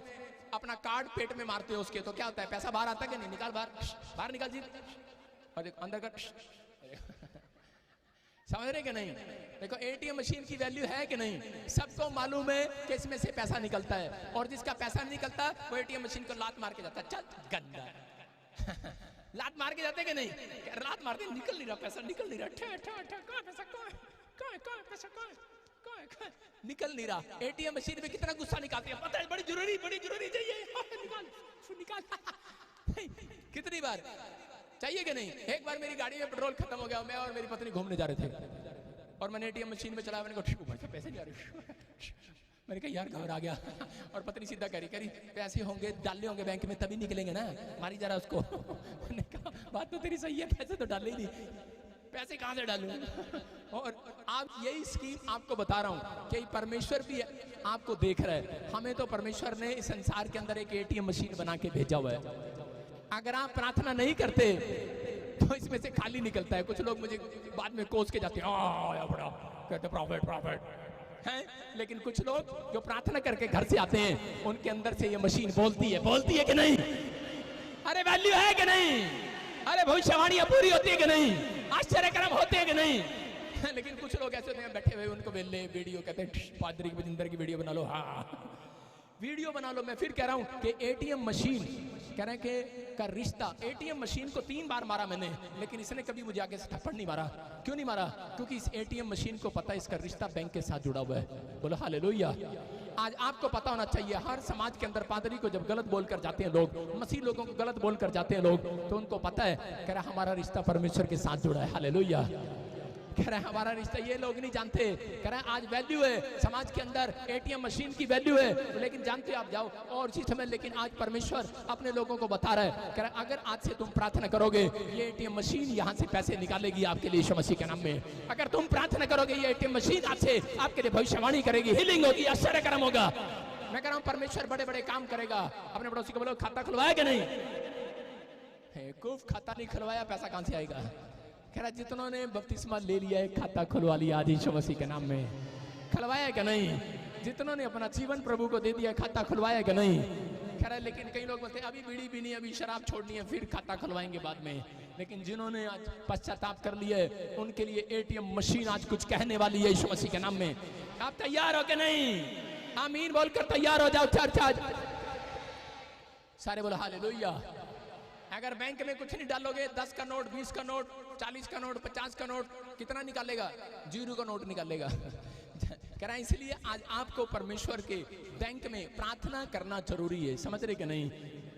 अपना कार्ड पेट में मारते हो उसके, तो क्या होता है? पैसा बाहर आता है कि नहीं? निकाल बाहर, बाहर निकाल जीभ, और अंदर कर। समझ रहे कि नहीं? देखो एटीएम मशीन की वैल्यू है कि नहीं, सबको मालूम है कि इसमें से पैसा निकलता है, और जिसका पैसा नहीं निकलता वो एटीएम मशीन को लात मार के जाता है, चल गंदा लात मार के जाते कि नहीं, लात मारते निकल नहीं रहा पैसा, निकल नहीं रहा, निकल नहीं रहा। एटीएम मशीन में कितना गुस्सा निकालती है, पता है, बड़ी जरूरी चाहिए, निकाल कितनी बार चाहिए कि नहीं। एक बार मेरी गाड़ी में पेट्रोल खत्म हो गया, मैं और मेरी पत्नी घूमने जा रहे थे और मैंने एटीएम मशीन में चलाया, मैंने कहा पैसे नहीं आ रहे, मैंने कहा यार घबरा गया, और पत्नी सीधा करी पैसे होंगे डाले होंगे बैंक में तभी निकलेंगे ना, मारी जरा उसको मैंने कहा बात तो तेरी सही है, पैसे तो डाले ही नहीं, पैसे कहां से डालूं। और आप यही स्कीम आपको बता रहा हूं कि परमेश्वर भी आपको देख रहा है। हमें तो परमेश्वर ने इस संसार के अंदर एक एटीएम मशीन बना के भेजा हुआ है। अगर आप प्रार्थना नहीं करते तो इसमें से खाली निकलता है। कुछ लोग मुझे बाद में कोस के जाते हैं, कहते प्रॉफिट हैं, लेकिन कुछ लोग जो प्रार्थना करके घर से आते हैं उनके अंदर से ये मशीन बोलती है कि नहीं, अरे वैल्यू है कि नहीं, अरे भविष्यवाणियां पूरी होती है कि नहीं, आश्चर्यक्रम होते हैं कि नहीं। लेकिन कुछ लोग ऐसे होते हैं बैठे हुए, उनको वेले वीडियो कहते हैं, पादरी बजिंदर की वीडियो बना लो, हाँ वीडियो बना लो। मैं फिर कह रहा हूं कि एटीएम मशीन कह रहे हैं कि का रिश्ता, एटीएम मशीन को 3 बार मारा मैंने, लेकिन इसने कभी मुझे आगे से थप्पड़ नहीं मारा। क्यों नहीं मारा? क्योंकि इस एटीएम मशीन को पता है इसका रिश्ता बैंक के साथ जुड़ा हुआ है। बोलो हालेलुया। आज आपको पता होना चाहिए, हर समाज के अंदर पादरी को जब गलत बोलकर जाते हैं लोग, मसीह लोगों को गलत बोलकर जाते हैं लोग, तो उनको पता है कह रहा हमारा रिश्ता परमेश्वर के साथ जुड़ा है। हालेलुया। कह रहा है हमारा रिश्ता, ये लोग नहीं जानते। कह रहा है आज वैल्यू है समाज के अंदर, एटीएम मशीन की वैल्यू है, लेकिन जानते आप जाओ और इसी समय, लेकिन आज परमेश्वर अपने लोगों को बता रहा है, कह रहा है अगर आज से तुम प्रार्थना करोगे ये एटीएम मशीन यहाँ से पैसे निकालेगी आपके लिए यीशु मसीह के नाम में। अगर तुम प्रार्थना करोगे ये एटीएम मशीन आज से आपके लिए भविष्यवाणी करेगी, हीलिंग होगी, आश्चर्यक्रम होगा। मैं कह रहा हूँ परमेश्वर बड़े बड़े काम करेगा। अपने पड़ोसी को बोलो खाता खुलवाया कि नहीं, खाता नहीं खुलवाया पैसा कहां से आएगा। कह रहा जितनों ने बपतिस्मा ले लिया है खाता खुलवा लिया आज यीशु मसीह के नाम में, खुलवाया कि नहीं। जितनों ने अपना जीवन प्रभु को दे दिया खाता खुलवाया कि नहीं। कह रहा लेकिन कई लोग बोलते हैं अभी बीड़ी पीनी है, अभी शराब छोड़नी है, फिर खाता खुलवाएंगे बाद में। लेकिन जिन्होंने आज पश्चाताप कर लिया है उनके लिए एटीएम मशीन आज कुछ कहने वाली है यीशु मसीह के नाम में। आप तैयार हो कि नहीं? आमीन बोलकर तैयार हो जाओ। चर्च आज सारे बोलो हालेलुया। अगर बैंक में कुछ नहीं डालोगे, 10 का नोट, 20 का नोट, 40 का नोट, 50 का नोट, कितना निकालेगा? 0 का नोट निकालेगा। कह रहा है इसलिए आज आपको परमेश्वर के बैंक में प्रार्थना करना जरूरी है। समझ रहे कि नहीं?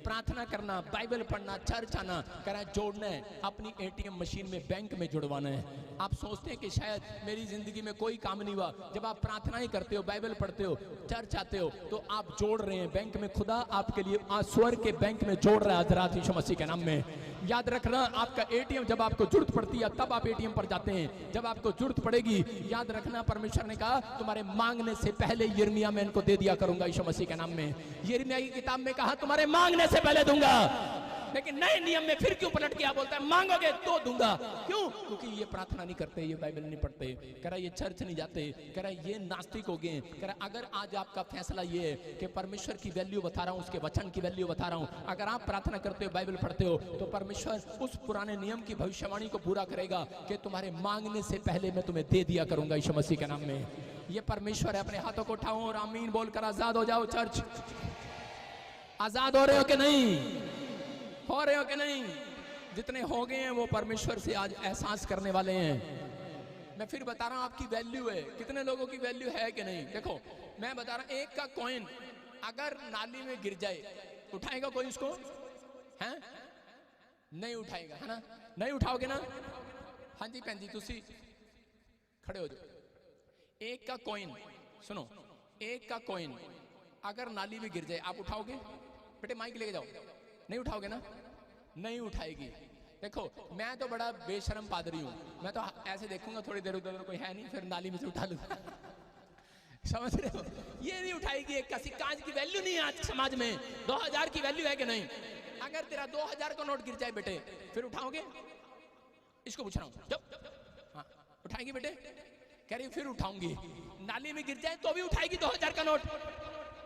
प्रार्थना करना, बाइबल पढ़ना, चर्च आना, कह रहा है जोड़ना है, अपनी एटीएम मशीन में बैंक में जुड़वाना है। आप सोचते हैं कि शायद मेरी जिंदगी में कोई काम नहीं हुआ। जब आप प्रार्थनाएं करते हो, बाइबल पढ़ते हो, चर्च आते हो, तो आप जोड़ रहे हैं बैंक में। खुदा आपके लिए स्वर्ग के बैंक में जोड़ रहा है हजरात यीशु मसीह के नाम में। याद रखना, आपका एटीएम जब आपको जरूरत पड़ती है तब आप एटीएम पर जाते हैं। जब आपको जरूरत पड़ेगी, याद रखना परमेश्वर ने कहा तुम्हारे मांगने से पहले यिर्मयाह में इनको दे दिया करूंगा यीशु मसीह के नाम में। यिर्मयाह की किताब में कहा तुम्हारे मांगने से पहले दूंगा, लेकिन नए नियम में फिर क्यों पलट के आप बोलता है मांगोगे तो दूंगा? क्यों? क्योंकि ये प्रार्थना नहीं करते, ये बाइबल नहीं पढ़ते, कह रहा ये चर्च नहीं जाते, कह रहा ये नास्तिक हो गए। कह रहा अगर आज आपका फैसला ये है कि परमेश्वर की वैल्यू बता रहा हूं, उसके वचन की वैल्यू बता रहा हूं, अगर आप प्रार्थना करते हो, बाइबल पढ़ते हो, तो परमेश्वर उस पुराने नियम की भविष्यवाणी को पूरा करेगा कि तुम्हारे मांगने से पहले मैं तुम्हें दे दिया करूंगा यीशु मसीह के नाम में। ये परमेश्वर है। अपने हाथों को उठाओ और आमीन बोलकर आजाद हो जाओ। चर्च आजाद हो रहे हो कि नहीं? हो रहे हो कि नहीं? जितने हो गए हैं वो परमेश्वर से आज एहसास करने वाले हैं। मैं फिर बता रहा हूं आपकी वैल्यू है। कितने लोगों की वैल्यू है कि नहीं? देखो मैं बता रहा हूं, 1 का कॉइन अगर नाली में गिर जाए, उठाएगा कोई उसको? हैं? नहीं उठाएगा, है ना? नहीं उठाओगे ना? हाँ जी भैन जी, तुसी खड़े हो जाओ। 1 का कॉइन, सुनो, 1 का कॉइन अगर नाली में गिर जाए, आप उठाओगे? बेटे माइक लेके जाओ। नहीं उठाओगे ना? नहीं उठाएगी। देखो मैं तो बड़ा बेशरम पादरी हूं, मैं तो ऐसे देखूंगा थोड़ी देर, उधर कोई है नहीं, फिर नाली में से उठा लूंगा। समझ रहे हो? ये नहीं उठाएगी। एक का सिक्का आज की वैल्यू नहीं है आज समाज में। 2000 की वैल्यू है कि नहीं? अगर तेरा 2000 का नोट गिर जाए बेटे, फिर उठाओगे? इसको पूछ रहा हूं। हाँ, उठाएगी बेटे? कह रही फिर उठाऊंगी। नाली में गिर जाए तो भी उठाएगी 2000 का नोट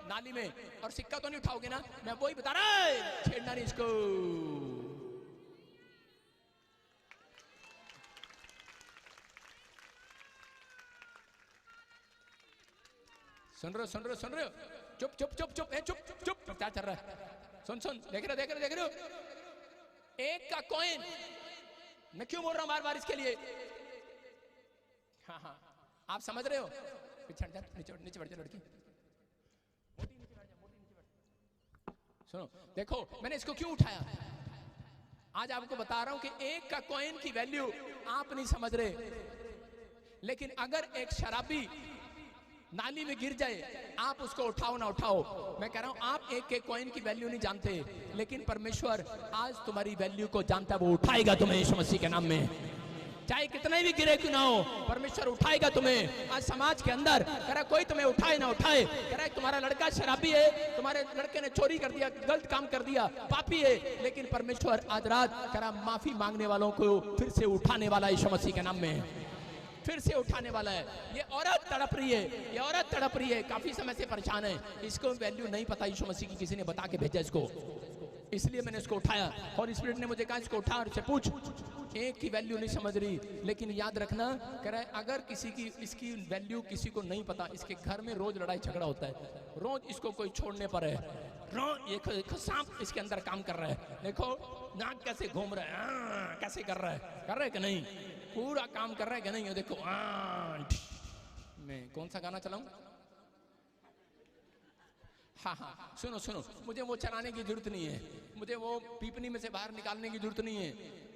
नाली में, और सिक्का तो नहीं उठाओगे ना? मैं वही बता रहा, छेड़ना नहीं इसको। सुन रहे हो, सुन रहे हो? चुप चुप चुप चुप, चुप चुप, क्या चल रहा है? सुन सुन, देख रहे हो? एक का कॉइन, मैं क्यों बोल रहा हूं बार बार इसके लिए? हाँ, आप समझ रहे हो? नीचे बैठ जा लड़की, सुनो, देखो मैंने इसको क्यों उठाया। आज आपको बता रहा हूं कि एक का कॉइन की वैल्यू आप नहीं समझ रहे, लेकिन अगर एक शराबी नाली में गिर जाए, आप उसको उठाओ ना उठाओ, मैं कह रहा हूं आप एक के कॉइन की वैल्यू नहीं जानते, लेकिन परमेश्वर आज तुम्हारी वैल्यू को जानता है। वो उठाएगा तुम्हें यीशु मसीह के नाम में, चाहे कितने भी गिरे क्यों ना हो, परमेश्वर उठाएगा तुम्हें। आज समाज के अंदर कह रहा कोई तुम्हें उठाए ना उठाए, कह रहा है तुम्हारा लड़का शराबी है, तुम्हारे लड़के ने चोरी कर दिया, गलत काम कर दिया, पापी है, लेकिन परमेश्वर आज रात कह रहा माफी मांगने वालों को फिर से उठाने वाला यीशु मसीह के नाम में, फिर से उठाने वाला है। ये औरत तड़प रही है, काफी समय से परेशान है, इसको वैल्यू नहीं पता यीशु मसीह की, किसी ने बता के भेजा इसको, इसलिए मैंने इसको उठाया। और स्पिरिट ने मुझे कहा इसको उठा और इससे पूछ, एक की वैल्यू नहीं समझ रही, लेकिन याद रखना कह रहा है अगर किसी की इसकी वैल्यू किसी को नहीं पता, इसके घर में रोज लड़ाई झगड़ा होता है, रोज इसको कोई छोड़ने पर है, रोज एक सांप इसके अंदर काम कर रहा है, देखो नाक कैसे घूम रहा है, कैसे कर रहा है कि नहीं, पूरा काम कर रहा है कि नहीं, देखो मैं कौन सा गाना चलाऊं? हाँ, सुनो, मुझे वो चलाने की जरूरत नहीं है, मुझे वो पीपनी में से बाहर निकालने की जरूरत नहीं है,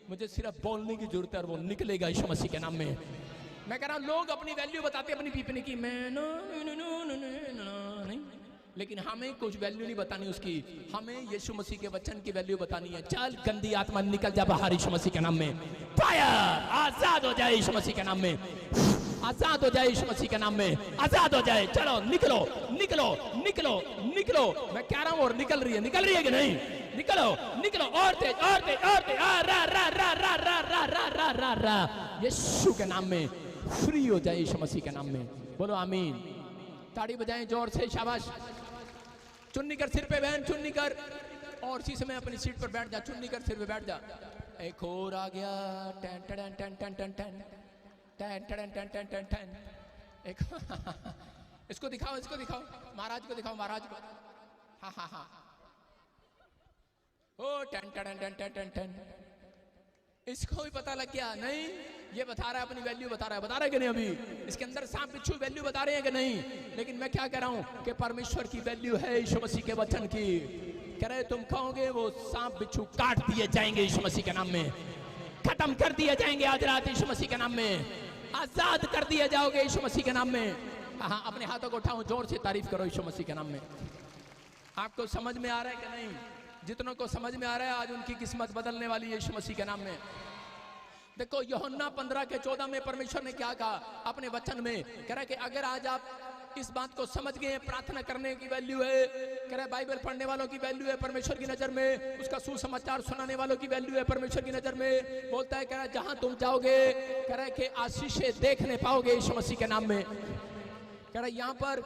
मुझे सिर्फ बोलने की जरूरत है और वो निकलेगा यीशु मसीह के नाम में। मैं कह रहा हूँ लोग अपनी वैल्यू बताते हैं अपनी पीपनी की, मैं नहीं, लेकिन हमें कुछ वैल्यू नहीं बतानी उसकी, हमें यीशु मसीह के वचन की वैल्यू बतानी है। चल गंदी आत्मा निकल जा बाहर यीशु मसीह के नाम में, फायर, आजाद हो जाए यीशु मसीह के नाम में, आजाद हो जाए यीशु मसीह के नाम में, आजाद हो जाए, चलो निकलो निकलो निकलो निकलो, मैं कह रहा हूँ और निकल रही है कि नहीं? निकलो और तेज, रा यीशु के नाम में फ्री हो जाए यीशु मसीह के नाम में, बोलो आमीन। ताड़ी बजाएं जोर से, शाबाश। चुन्नी कर सिर पे बहन, चुन्नी कर, और इसी समय अपनी सीट पर बैठ जा, चुन्नी कर सिर पे बैठ जा। एक और आ गया, टन टन टन टन टन टन टन टन टन टन टन टन, एक इसको दिखाओ, महाराज को दिखाओ, महाराज को, हाँ, ओ टन टन टन टन टन टन, इसको भी पता लग गया नहीं? ये बता रहा है अपनी वैल्यू, बता रहा है कि नहीं? अभी इसके अंदर सांप बिच्छू वैल्यू बता रहे हैं कि नहीं? लेकिन मैं क्या कह रहा हूं कि परमेश्वर की वैल्यू है यीशु मसीह के वचन की। कह रहे तुम खाओगे वो सांप बिच्छू काट दिए जाएंगे यीशु मसीह के नाम में, खत्म कर दिए जाएंगे आज रात यीशु मसीह के नाम में, आजाद कर दिए जाओगे यीशु मसीह के नाम में। हाँ, अपने हाथों को उठाओ, जोर से तारीफ करो यीशु मसीह के नाम में। आपको समझ में आ रहा है कि नहीं? जितनों को समझ में आ रहा है आज उनकी किस्मत बदलने वाली है यीशु मसीह के नाम में। देखो यूहन्ना 15:14 में परमेश्वर ने क्या कहा अपने वचन में, कह रहा है कि अगर आज आप इस बात को समझ गए, प्रार्थना करने की वैल्यू है, कह रहा है बाइबल पढ़ने वालों की वैल्यू है परमेश्वर की नजर में, उसका सुसमाचार सुनाने वालों की वैल्यू है परमेश्वर की नजर में। बोलता है, कह रहा है जहां तुम जाओगे, कह रहा है कि आशीषें देखने पाओगे यीशु मसीह के नाम में। कह रहा है यहाँ पर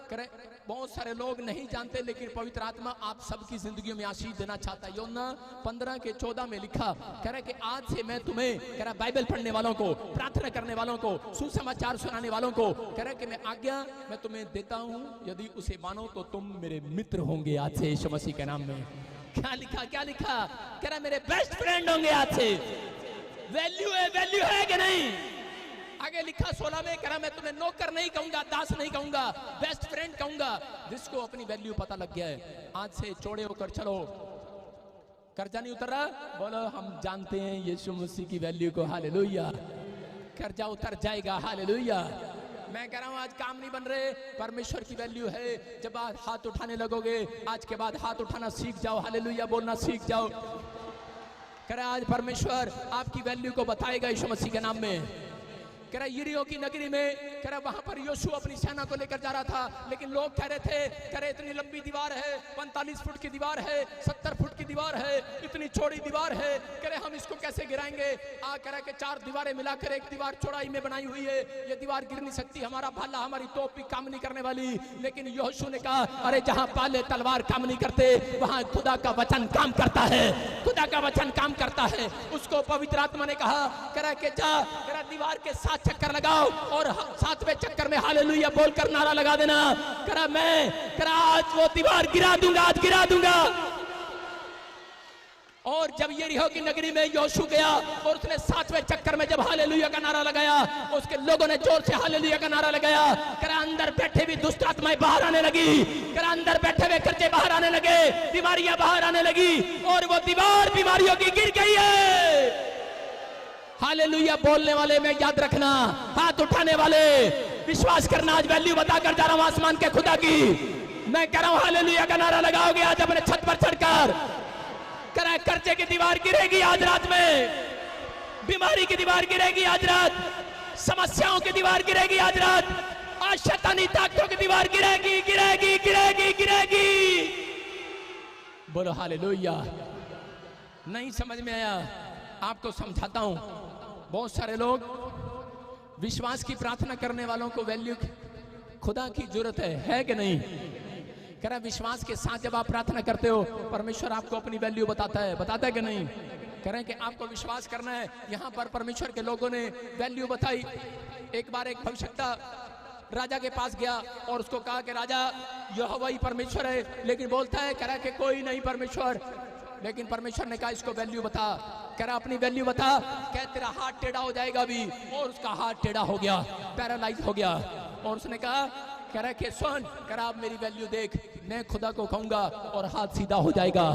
कह रहे बहुत सारे लोग नहीं जानते, लेकिन पवित्र आत्मा आप सबकी जिंदगी में आशीष देना चाहता है। यूहन्ना 15:14 में लिखा, कह रहा है कि आज से मैं तुम्हें, कह रहा है बाइबल पढ़ने वालों को, प्रार्थना करने वालों को, सुसमाचार सुनाने वालों को, कह रहा है कि मैं आज्ञा मैं तुम्हें देता हूं, यदि उसे मानो तो तुम मेरे मित्र होंगे आज से यीशु मसीह के नाम में। क्या लिखा? कह रहा है मेरे बेस्ट फ्रेंड होंगे आज से। वैल्यू है कि नहीं? आगे लिखा 16 में, कह रहा मैं तुम्हें नौकर नहीं कहूंगा, दास नहीं कहूंगा, बेस्ट फ्रेंड कहूंगा। जिसको अपनी वैल्यू पता लग गया है, आज से चौड़े होकर चलो। कर्जा नहीं उतर रहा, बोलो हम जानते हैं यीशु मसीह की वैल्यू को, हालेलुया। कर्जा उतर जाएगा, हालेलुया। मैं कह रहा हूं आज काम नहीं बन रहे, परमेश्वर की वैल्यू है। जब आप हाथ उठाने लगोगे, आज के बाद हाथ उठाना सीख जाओ, हालेलुया बोलना सीख जाओ। कह रहा आज परमेश्वर आपकी वैल्यू को बताएगा यीशु मसीह के नाम में। कह रहा यरीहो की नगरी में, कह रहा वहां पर यीशु अपनी सेना को लेकर जा रहा था, लेकिन लोग कह रहे थे, कह रहे इतनी लंबी दीवार है, 45 फुट की दीवार है, 70 फुट की दीवार है, इतनी इतनी चौड़ी दीवार है, कह रहे हम इसको कैसे गिराएंगे। कह रहे कि 4 दीवारें मिलाकर एक दीवार चौड़ाई में बनाई हुई है, ये दीवार गिर नहीं सकती, हमारा भाला हमारी तोप भी काम नहीं करने वाली। लेकिन यहोशू ने कहा अरे जहां पाले तलवार काम नहीं करते वहां खुदा का वचन काम करता है, खुदा का वचन काम करता है। उसको पवित्र आत्मा ने कहा करा के जा, करा दीवार के 7 चक्कर लगाओ और 7वें चक्कर में हालेलुया बोलकर नारा लगा देना। करा मैं करा आज वो दीवार गिरा दूंगा, आज गिरा दूंगा। और जब यरीहो की नगरी में यहोशू गया और उसने 7वें चक्कर में जब हालेलुया का नारा लगाया, उसके लोगों ने जोर से हालेलुया का नारा लगाया। करा अंदर बैठे भी दुष्ट आत्माएं बाहर आने लगी, करा अंदर बैठे हुए कर्जे बाहर आने लगे, बीमारियां बाहर आने लगी और वो दीवार बीमारियों की गिर गई है। हालेलुया बोलने वाले में याद रखना, हाथ उठाने वाले विश्वास करना। आज वैल्यू बताकर जा रहा हूं आसमान के खुदा की। मैं कह रहा हूं हालेलुया का नारा लगाओगे आज अपने छत पर चढ़कर, करा कर्जे की दीवार गिरेगी आज रात में, बीमारी की दीवार गिरेगी आज रात, समस्याओं की दीवार गिरेगी आज रात, आज शैतानी ताकतों की दीवार गिरेगी गिरेगी गिरेगी गिरेगी। बोलो हालेलुया। नहीं समझ में आया आपको समझाता हूं। बहुत सारे लोग विश्वास की प्रार्थना करने वालों को वैल्यू खुदा की जरूरत है कि नहीं। कह रहा विश्वास के साथ जब आप प्रार्थना करते हो परमेश्वर आपको अपनी वैल्यू बताता है कि नहीं। कह रहे हैं कि आपको विश्वास करना है। यहाँ पर परमेश्वर के लोगों ने वैल्यू बताई। एक बार एक भविष्यवक्ता राजा के पास गया और उसको कहा कि राजा यहोवा ही परमेश्वर है, लेकिन बोलता है कह रहा है कि कोई नहीं परमेश्वर। लेकिन परमेश्वर ने कहा इसको वैल्यू बता। कह रहा अपनी वैल्यू बता। कह तेरा हाथ टेढ़ा हो जाएगा अभी, और उसका हाथ टेढ़ा हो गया, पैरालाइज हो गया। और उसने कहा कह रहा कि सुन, कह रहा मेरी वैल्यू देख, मैं खुदा को कहूंगा और हाथ सीधा हो जाएगा।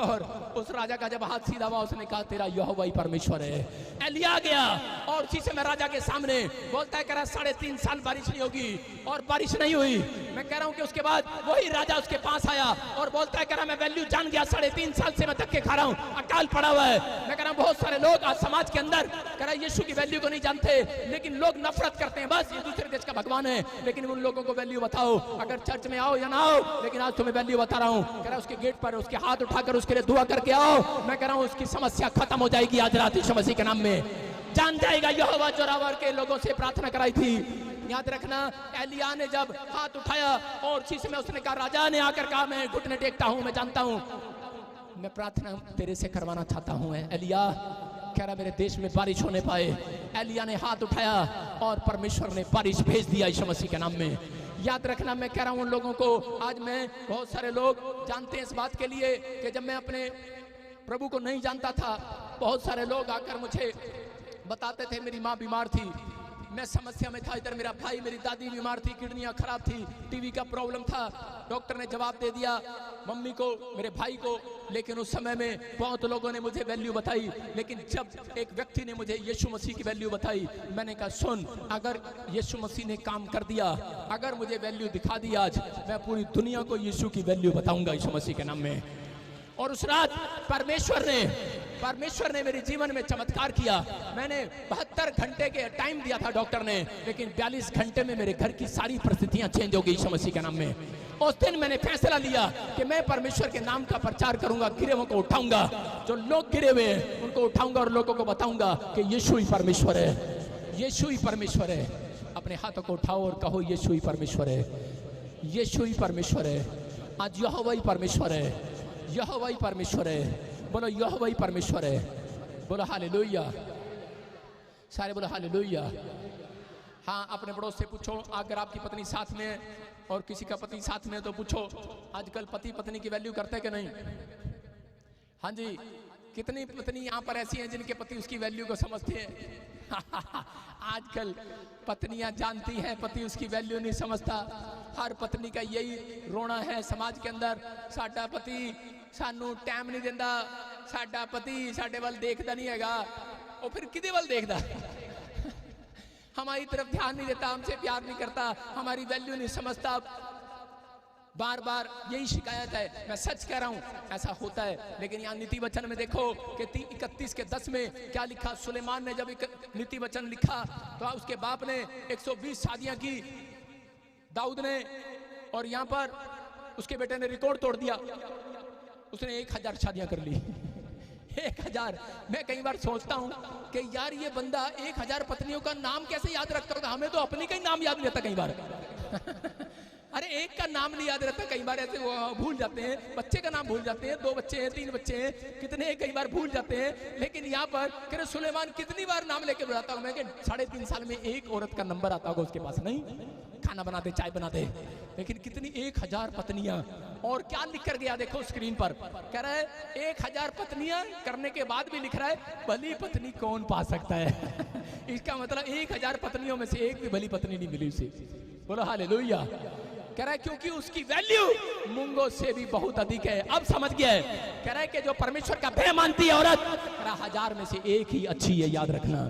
और उस राजा का जब हाथ सीधा हुआ उसने कहा तेरा यहोवा ही परमेश्वर है। एलिया गया और उसी समय राजा के सामने बोलता है कह रहा 3.5 साल बारिश नहीं होगी, और बारिश नहीं हुई। मैं कह रहा हूं कि उसके बाद वही राजा उसके पास आया और बोलता है कह रहा मैं वैल्यू जान गया, 3.5 साल से मैं धक्के खा रहा हूं, अकाल पड़ा हुआ है। मैं कह रहा हूं बहुत सारे लोग आज समाज के अंदर कह रहा यीशु की वैल्यू को नहीं जानते, लेकिन लोग नफरत करते हैं, बस ये दूसरे देश का भगवान है। लेकिन उन लोगों को वैल्यू बताओ, अगर चर्च में आओ या ना आओ, लेकिन आज तुम्हें वैल्यू बता रहा हूं। कह रहा उसके गेट पर उसके हाथ उठाकर उसके लिए दुआ करके आओ। मैं कह रहा हूं उसकी समस्या खत्म हो जाएगी आज रात यीशु मसीह के नाम में। जान जाएगा यहोवा जोरावर के लोगों से प्रार्थना कराई थी। याद रखना एलिया ने जब हाथ उठाया और उसी समय उसने कहा राजा ने आकर कहा मैं घुटने टेकता हूं, मैं जानता हूं, मैं प्रार्थना तेरे से करवाना चाहता हूं। एलिया कह रहा मेरे देश में बारिश होने पाए। एलिया ने हाथ उठाया और परमेश्वर ने बारिश भेज दिया यीशु मसीह के नाम में। याद रखना मैं कह रहा हूं उन लोगों को, आज मैं बहुत सारे लोग जानते हैं इस बात के लिए कि जब मैं अपने प्रभु को नहीं जानता था, बहुत सारे लोग आकर मुझे बताते थे मेरी माँ बीमार थी, मैं समस्या में था, इधर मेरा भाई मेरी दादी बीमार थी, किडनियां खराब थी, टीवी का प्रॉब्लम था, डॉक्टर ने जवाब दे दिया मम्मी को, मेरे भाई को। लेकिन उस समय में बहुत लोगों ने मुझे वैल्यू बताई। लेकिन जब एक व्यक्ति ने मुझे यीशु मसीह की वैल्यू बताई, मैंने कहा सुन, अगर यीशु मसीह ने काम कर दिया, अगर मुझे वैल्यू दिखा दी आज, मैं पूरी दुनिया को यीशु की वैल्यू बताऊंगा यीशु मसीह के नाम में। और उस रात परमेश्वर ने मेरे जीवन में चमत्कार किया। मैंने 72 घंटे के टाइम दिया था डॉक्टर ने, लेकिन 42 घंटे में मेरे घर की सारी परिस्थितियां चेंज हो गई यीशु मसीह के नाम में। उस दिन मैंने फैसला लिया कि मैं परमेश्वर के नाम का प्रचार करूंगा, गिरे हुओं को उठाऊंगा, जो लोग गिरे हुए हैं उनको उठाऊंगा और लोगों को बताऊंगा कि यीशु ही परमेश्वर है, यीशु ही परमेश्वर है। अपने हाथों को उठाओ और कहो यीशु ही परमेश्वर है, यीशु ही परमेश्वर है। आज यहोवा ही परमेश्वर है, यहोवा ही परमेश्वर है। बोलो यहोवा ही परमेश्वर है। बोलो हालेलुया, सारे बोलो हालेलुया। हाँ, अपने पड़ोस से पूछो, अगर आपकी पत्नी साथ में है और किसी का पति साथ में है तो पूछो आजकल पति पत्नी की वैल्यू करते हैं कि नहीं। हाँ जी, कितनी पत्नी यहाँ पर ऐसी हैं जिनके पति उसकी वैल्यू को समझते हैं। आजकल पत्नियां जानती हैं पति उसकी वैल्यू नहीं समझता। हर पत्नी का यही रोना है समाज के अंदर, साडा पति सानू टाइम नहीं देता, साडा पति साडे वाल देखता नहीं हैगा। और फिर किदे वाल देखता? हमारी तरफ ध्यान नहीं देता, हमसे प्यार नहीं करता, हमारी वैल्यू नहीं समझता। बार बार यही शिकायत है। मैं सच कह रहा हूं ऐसा होता है। लेकिन यहाँ नीति वचन में देखो कि 31:10 में क्या लिखा। सुलेमान ने जब नीति वचन लिखा तो उसके बाप ने 120 शादियां की दाऊद ने, और यहाँ पर उसके बेटे ने रिकॉर्ड तोड़ दिया। उसने 1000 शादियां कर ली। 1000। मैं कई बार सोचता हूँ कि यार ये बंदा 1000 पत्नियों का नाम कैसे याद रखता होगा, हमें तो अपनी का ही नाम याद नहीं रहता कई बार। अरे एक का नाम नहीं याद रहता, कई बार ऐसे वो भूल जाते हैं, बच्चे का नाम भूल जाते हैं, 2 बच्चे हैं 3 बच्चे हैं, कितने कई बार भूल जाते हैं। लेकिन यहाँ पर कह सुलेमान कितनी बार नाम लेके बुलाता हूँ मैं कि 3.5 साल में एक औरत का नंबर आता होगा उसके पास, नहीं खाना बनाते चाय बनाते। लेकिन कितनी 1000 पत्नियां, और क्या लिख कर गया देखो स्क्रीन पर, कह रहा है 1000 पत्नियां करने के बाद भी लिख रहा है भली पत्नी कौन पा सकता है। इसका मतलब 1000 पत्नियों में से एक भी भली पत्नी नहीं मिली उसे। बोलो हालेलुया। कह रहा है क्योंकि उसकी वैल्यू मूंगों से भी बहुत अधिक है। अब समझ गया है। कह रहा है कि जो परमेश्वर का भय मानती है औरत, कह रहा 1000 में से एक ही अच्छी है, याद रखना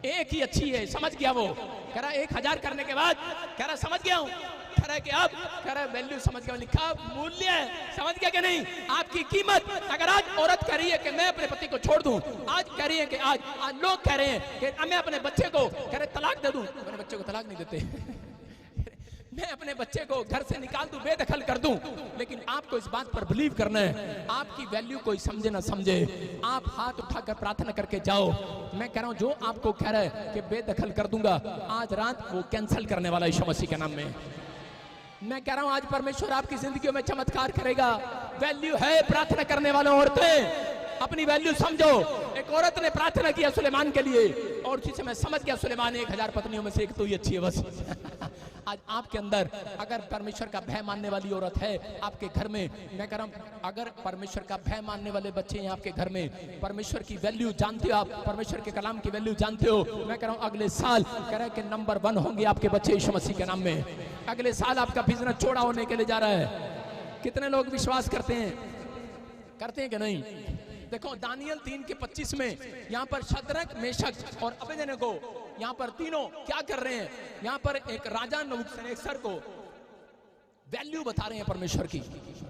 एक ही अच्छी है। समझ गया वो। कह रहा 1000 करने के बाद कह रहा समझ गया हूं। कह रहा है कि अब कह रहा है वैल्यू समझ गया, लिखा मूल्य है, समझ गया कि नहीं, आपकी कीमत। अगर आज औरत कह रही है कि मैं अपने पति को छोड़ दूं, आज कह रही है कि आज लोग कह रहे हैं कि मैं अपने बच्चे को कह रहे तलाक दे दूं, अपने बच्चे को तलाक नहीं देते। मैं अपने बच्चे को घर से निकाल दूं, बेदखल कर दूं। लेकिन आपको इस बात पर बिलीव करना है, आपकी वैल्यू कोई समझे ना समझे, आप हाथ उठाकर प्रार्थना करके जाओ। मैं कह रहा हूं जो आपको कह रहा है कि बेदखल कर दूंगा, आज रात वो कैंसिल करने वाला यीशु मसीह के नाम में। मैं कह रहा हूं आज परमेश्वर आपकी जिंदगी में चमत्कार करेगा। वैल्यू है प्रार्थना करने वालों औरतें, अपनी वैल्यू समझो। एक औरत ने प्रार्थना किया सुलेमान के लिए, और उसी समय समझ गया सुलेमान 1000 पत्नियों में से एक तो ही अच्छी है बस। आज आपके अंदर अगर परमेश्वर का भय मानने वाली औरत है आपके घर में, मैं कह रहा हूं अगर परमेश्वर का भय मानने वाले बच्चे हैं आपके घर में, परमेश्वर की वैल्यू जानते हो आप, परमेश्वर के कलाम की वैल्यू जानते हो, मैं कह रहा हूं अगले साल कह रहा है कि नंबर 1 होंगे आपके बच्चे यीशु मसीह के नाम में। अगले साल आपका बिजनेस चौड़ा होने के लिए जा रहा है। कितने लोग विश्वास करते हैं कि नहीं? देखो दानियल 3:25 में यहाँ पर शद्रक, मेशक और अबेदनगो यहाँ पर तीनों क्या कर रहे हैं, यहाँ पर एक राजा नबूकदनेस्सर को वैल्यू बता रहे हैं परमेश्वर की।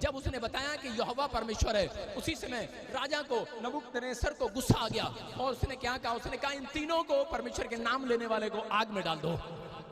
जब उसने बताया कि यहोवा परमेश्वर है, उसी समय राजा को नबूकदनेस्सर को गुस्सा आ गया और उसने क्या कहा, उसने कहा इन तीनों को परमेश्वर के नाम लेने वाले को आग में डाल दो।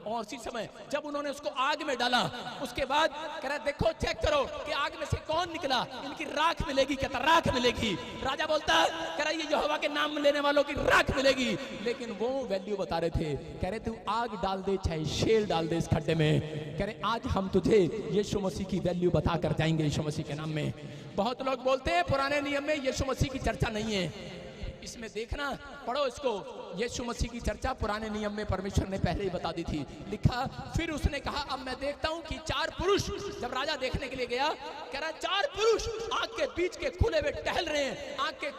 और उसी समय जब उन्होंने उसको आग में डाला, उसके बाद कह रहा देखो चेक करो कि आग में से कौन निकला, इनकी राख मिलेगी। कहता राख मिलेगी। राजा बोलता है कह रहा ये यहोवा के नाम लेने वालों की राख मिलेगी। लेकिन वो वैल्यू बता रहे थे, कह रहे तू आग डाल दे चाहे शेल डाल दे इस खड्डे में, कह रहे आज हम तुझे यीशु मसीह की वैल्यू बता कर जाएंगे यीशु मसीह के नाम में। बहुत लोग बोलते हैं पुराने नियम में यीशु मसीह की चर्चा नहीं है। इसमें देखना, पढ़ो इसको, यीशु मसीह की चर्चा पुराने नियम में परमेश्वर ने पहले ही बता दी थी। लिखा फिर उसने कहा अब मैं देखता हूं कि 4 पुरुष, जब राजा देखने के लिए गया, कह रहा 4 पुरुष आग के बीच के खुले हुए टहल रहे हैं, आग के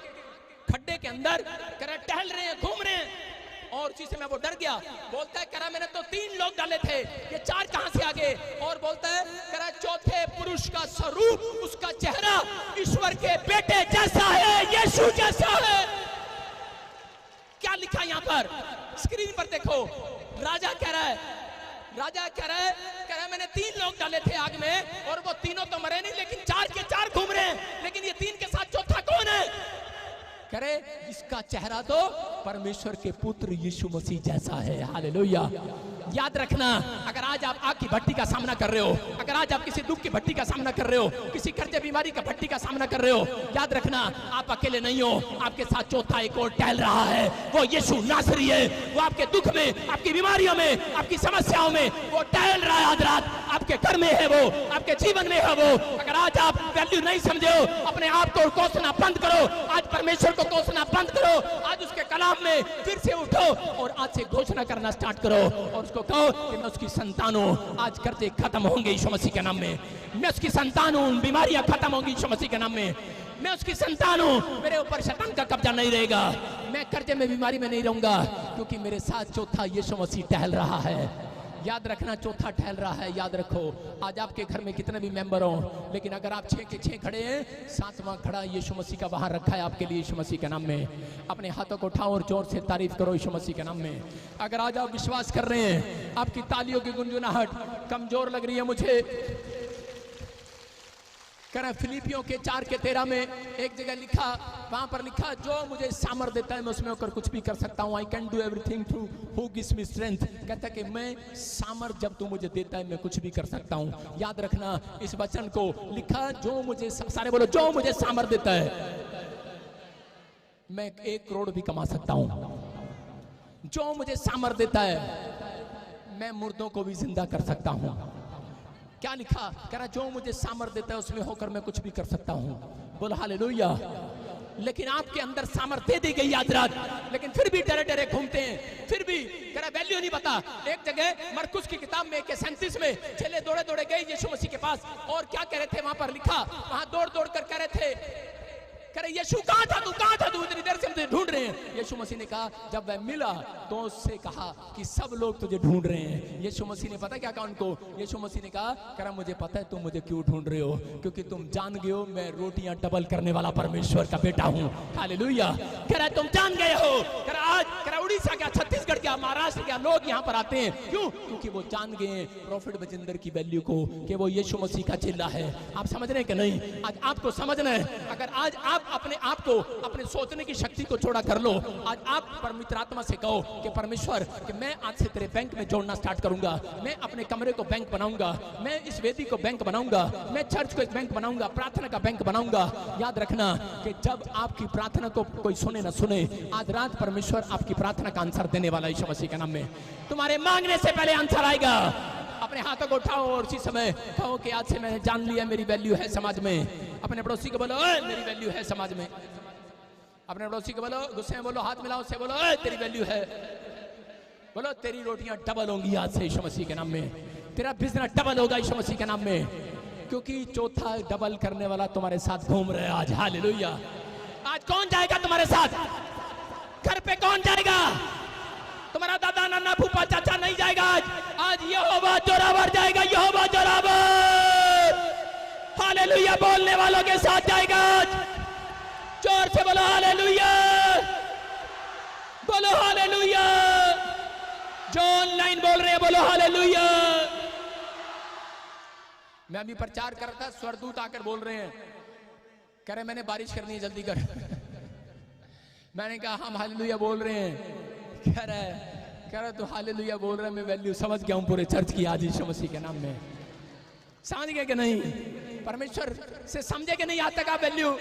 खड्डे के अंदर कह रहा टहल रहे हैं, घूम रहे हैं। और उसी समय वो डर गया, बोलता है कह रहा मैंने तो 3 लोग डाले थे, ये 4 कहां से आ गए? और बोलता है कह रहा चौथे पुरुष का स्वरूप, उसका चेहरा ईश्वर के बेटे जैसा है, यीशु जैसा है। क्या लिखा यहाँ पर स्क्रीन पर देखो, राजा कह रहा है मैंने 3 लोग डाले थे आग में और वो तीनों तो मरे नहीं, लेकिन 4 के 4 घूम रहे हैं, लेकिन ये 3 के साथ चौथा कौन है? कह रहे इसका चेहरा तो परमेश्वर के पुत्र यीशु मसीह जैसा है। हालेलुया। याद रखना, अगर आज आप आग की भट्टी का सामना कर रहे हो, अगर आज आप किसी दुख की भट्टी का सामना कर रहे हो, किसी कर्जे बीमारी का भट्टी का सामना कर रहे हो, याद रखना आप अकेले नहीं हो, आपके साथ चौथा एक और टहल रहा है, वो यीशु नासरी है। वो आपके दुख में, आपकी बीमारियों में, आपकी समस्याओं में वो टहल रहा है। आज रात आपके घर में है वो, आपके जीवन में है वो। अगर आज आप वैल्यू नहीं समझे हो, अपने आप को कोसना बंद करो, आज परमेश्वर को कोसना बंद करो, आज उसके कलाम में फिर से उठो और आज से घोषणा करना स्टार्ट करो और उसको कहो कि मैं उसकी संतान हूं, आज कर्जे खत्म होंगे यीशु मसीह के नाम में। मैं उसकी संतान हूं, बीमारियां खत्म होंगी यीशु मसीह के नाम में। मैं उसकी संतान हूं, मेरे ऊपर शैतान का कब्जा नहीं रहेगा, मैं कर्जे में बीमारी में नहीं रहूंगा, क्योंकि मेरे साथ चौथा यीशु मसीह टहल रहा है। याद रखना चौथा टहल रहा है। याद रखो आज आपके घर में कितने भी मेंबर हो, लेकिन अगर आप 6 के 6 खड़े हैं, 7वां खड़ा यीशु मसीह का वहां रखा है आपके लिए यीशु मसीह के नाम में। अपने हाथों को उठाओ और जोर से तारीफ करो यीशु मसीह के नाम में। अगर आज आप विश्वास कर रहे हैं, आपकी तालियों की गुनगुनाहट कमजोर लग रही है मुझे, कह रहे फिलिपियों के 4:13 में एक जगह लिखा, वहां पर लिखा, जो मुझे सामर्थ देता है मैं उसमें होकर कुछ भी कर सकता हूं। I can do everything through who gives me strength. कहता है कि मैं सामर्थ जब तू मुझे देता है मैं कुछ भी कर सकता हूं। याद रखना इस वचन को, लिखा जो मुझे, सारे बोलो, जो मुझे सामर्थ देता है मैं 1 करोड़ भी कमा सकता हूं। जो मुझे सामर्थ देता है मैं मुर्दों को भी जिंदा कर सकता हूं। क्या लिखा? कह रहा जो मुझे सामर्थ देता है उसमें होकर मैं कुछ भी कर सकता हूं। बोलो हालेलुया। लेकिन आपके अंदर सामर्थ दे दी गई आज रात, लेकिन फिर भी डरे डरे घूमते हैं, फिर भी कह रहा वैल्यू नहीं पता। एक जगह मरकुस की किताब में 37 में चले दौड़े दौड़े गए यीशु मसीह के पास, और क्या कह रहे थे वहां पर लिखा, वहां दौड़ दौड़ कर कह रहे थे, कह रहे यीशु कहां था तू, कहां था तू, इतनी देर से हम तुझे ढूंढ रहे हैं। यीशु मसीह ने कहा, जब वह मिला तो उससे कहा कि सब लोग तुझे ढूंढ रहे हैं। यीशु मसीह ने पता क्या कहा उनको? यीशु मसीह ने कहा, कह रहा मुझे पता है तुम मुझे क्यों ढूंढ रहे हो, क्योंकि तुम जान गए हो मैं रोटियां डबल करने वाला परमेश्वर का बेटा हूं। हालेलुया। कह रहा तुम जान गए हो। कह रहा आज, कह रहा उड़ीसा क्या, छत्तीसगढ़ क्या, महाराष्ट्र क्या लोग यहाँ पर आते हैं, क्यों? क्योंकि वो जान गए प्रॉफिट बजिंदर की वैल्यू को, कि वो यीशु मसीह का चेला है। आप समझ रहे हैं कि नहीं? आज आपको समझना है। अगर आज आप अपने आप को, अपने सोचने की शक्ति को छोड़ा कर लो, आज आप पवित्र आत्मा से कहो कि परमेश्वर, कि मैं आज से तेरे बैंक में जोड़ना स्टार्ट करूंगा, मैं अपने कमरे को बैंक बनाऊंगा, मैं इस वेदी को बैंक बनाऊंगा, मैं चर्च को एक बैंक बनाऊंगा, प्रार्थना का बैंक बनाऊंगा। याद रखना कि जब आपकी प्रार्थना को कोई सुने ना सुने, आज रात परमेश्वर आपकी प्रार्थना का आंसर देने वाला यीशु मसीह के नाम में। तुम्हारे मांगने से पहले आंसर आएगा। अपने हाथों को उठाओ और उसी समय कहो कि आज से मैंने जान लिया मेरी वैल्यू है समाज में। अपने पड़ोसी को बोलो, मेरी वैल्यू है समाज में। अपने पड़ोसी को बोलो, गुस्से में बोलो, हाथ मिलाओ, से बोलो तेरी वैल्यू है। बोलो तेरी रोटियां डबल होंगी आज से यीशु मसीह के नाम में, तेरा बिजनेस डबल होगा यीशु मसीह के नाम में, क्योंकि चौथा डबल करने वाला तुम्हारे साथ घूम रहे आज। हालेलुया। आज कौन जाएगा तुम्हारे साथ? घर पे कौन जाएगा? तुम्हारा दादा नाना फूफा चाचा नहीं जाएगा। आज यहोवा जोरावर जाएगा, यहोवा जोरावर। हालेलुया बोलने वालों के साथ जाएगा आज। जोर से बोलो हालेलुया, बोलो हालेलुया। जो ऑनलाइन बोल रहे हैं बोलो हालेलुया। मैं अभी प्रचार कर रहा था, स्वर्गदूत आकर बोल रहे हैं, कह रहे मैंने बारिश करनी है जल्दी कर। मैंने कहा हम हालेलुया बोल रहे हैं। कह रहा तू हालेलुया बोल रहा है, मैं वैल्यू समझ गया हूं पूरे चर्च की आज यीशु मसीह के नाम में। समझ गए कि नहीं? परमेश्वर से समझे कि नहीं आज तक आप वैल्यू?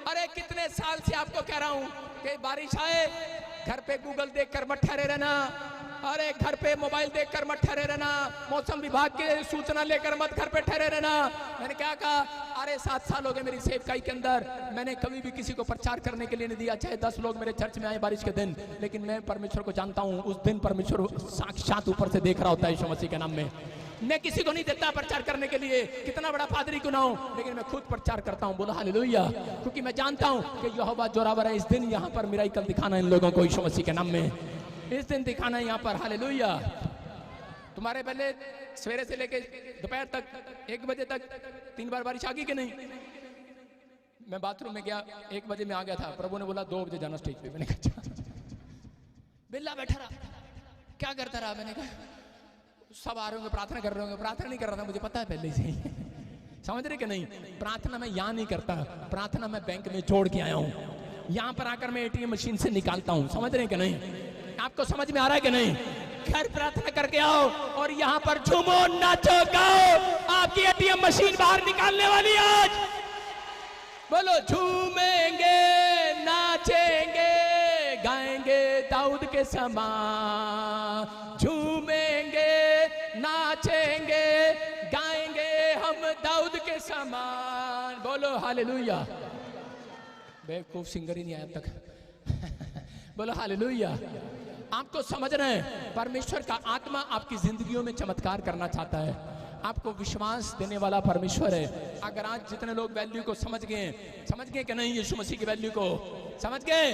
अरे कितने साल से आपको कह रहा हूं कि बारिश आए घर पे गूगल देखकर मत ठहरे रहना, अरे घर पे मोबाइल देखकर मत ठहरे रहना, मौसम विभाग के सूचना लेकर मत घर पे ठहरे रहना। मैंने क्या कहा? अरे 7 साल हो गए मेरी सेवकाई के अंदर, मैंने कभी भी किसी को प्रचार करने के लिए नहीं दिया, चाहे 10 लोग मेरे चर्च में आए बारिश के दिन, लेकिन मैं परमेश्वर को जानता हूं। उस दिन परमेश्वर साक्षात ऊपर से देख रहा होता है यीशु मसीह के नाम में। मैं किसी को नहीं देता प्रचार करने के लिए, कितना बड़ा पादरी क्यों ना हो, लेकिन मैं खुद प्रचार करता हूं। बोलो हालेलुया। क्योंकि मैं जानता हूं कि यहोवा जोरावर है। इस दिन यहाँ पर मिराकल दिखाना इन लोगों को यीशु मसीह के नाम में, इस दिन दिखाना यहाँ पर। हालेलुया। तुम्हारे पहले सवेरे से लेके दोपहर तक 1 बजे तक 3 बार बारिश आ गई कि नहीं? मैं बाथरूम में गया, 1 बजे में आ गया था, प्रभु ने बोला 2 बजे जाना स्टेज पे। मैंने कहा बिल्ला बैठा रहा, क्या करता रहा? मैंने कहा सब आ रहे होंगे, प्रार्थना कर रहे होंगे। प्रार्थना नहीं कर रहा था, मुझे पता है पहले से ही। समझ रहे कि नहीं? प्रार्थना मैं यहाँ नहीं करता, प्रार्थना मैं बैंक में जोड़ के आया हूँ। यहाँ पर आकर मैं ATM मशीन से निकालता हूँ। समझ रहे कि नहीं? आपको समझ में आ रहा है कि नहीं? घर प्रार्थना करके आओ और यहाँ पर झूमो, नाचो, गाओ। आपकी ATM मशीन बाहर निकालने वाली आज। बोलो झूमेंगे, नाचेंगे, गाएंगे दाऊद के समान। झूमेंगे, नाचेंगे, गाएंगे हम दाऊद के समान। बोलो हालेलुया। बेवकूफ सिंगर ही नहीं आया अब तक। बोलो हालेलुया। आपको समझना है परमेश्वर का आत्मा आपकी जिंदगियों में चमत्कार करना चाहता है। आपको विश्वास देने वाला परमेश्वर है। अगर आज जितने लोग वैल्यू को समझ गए कि नहीं, यीशु मसीह की वैल्यू को समझ गए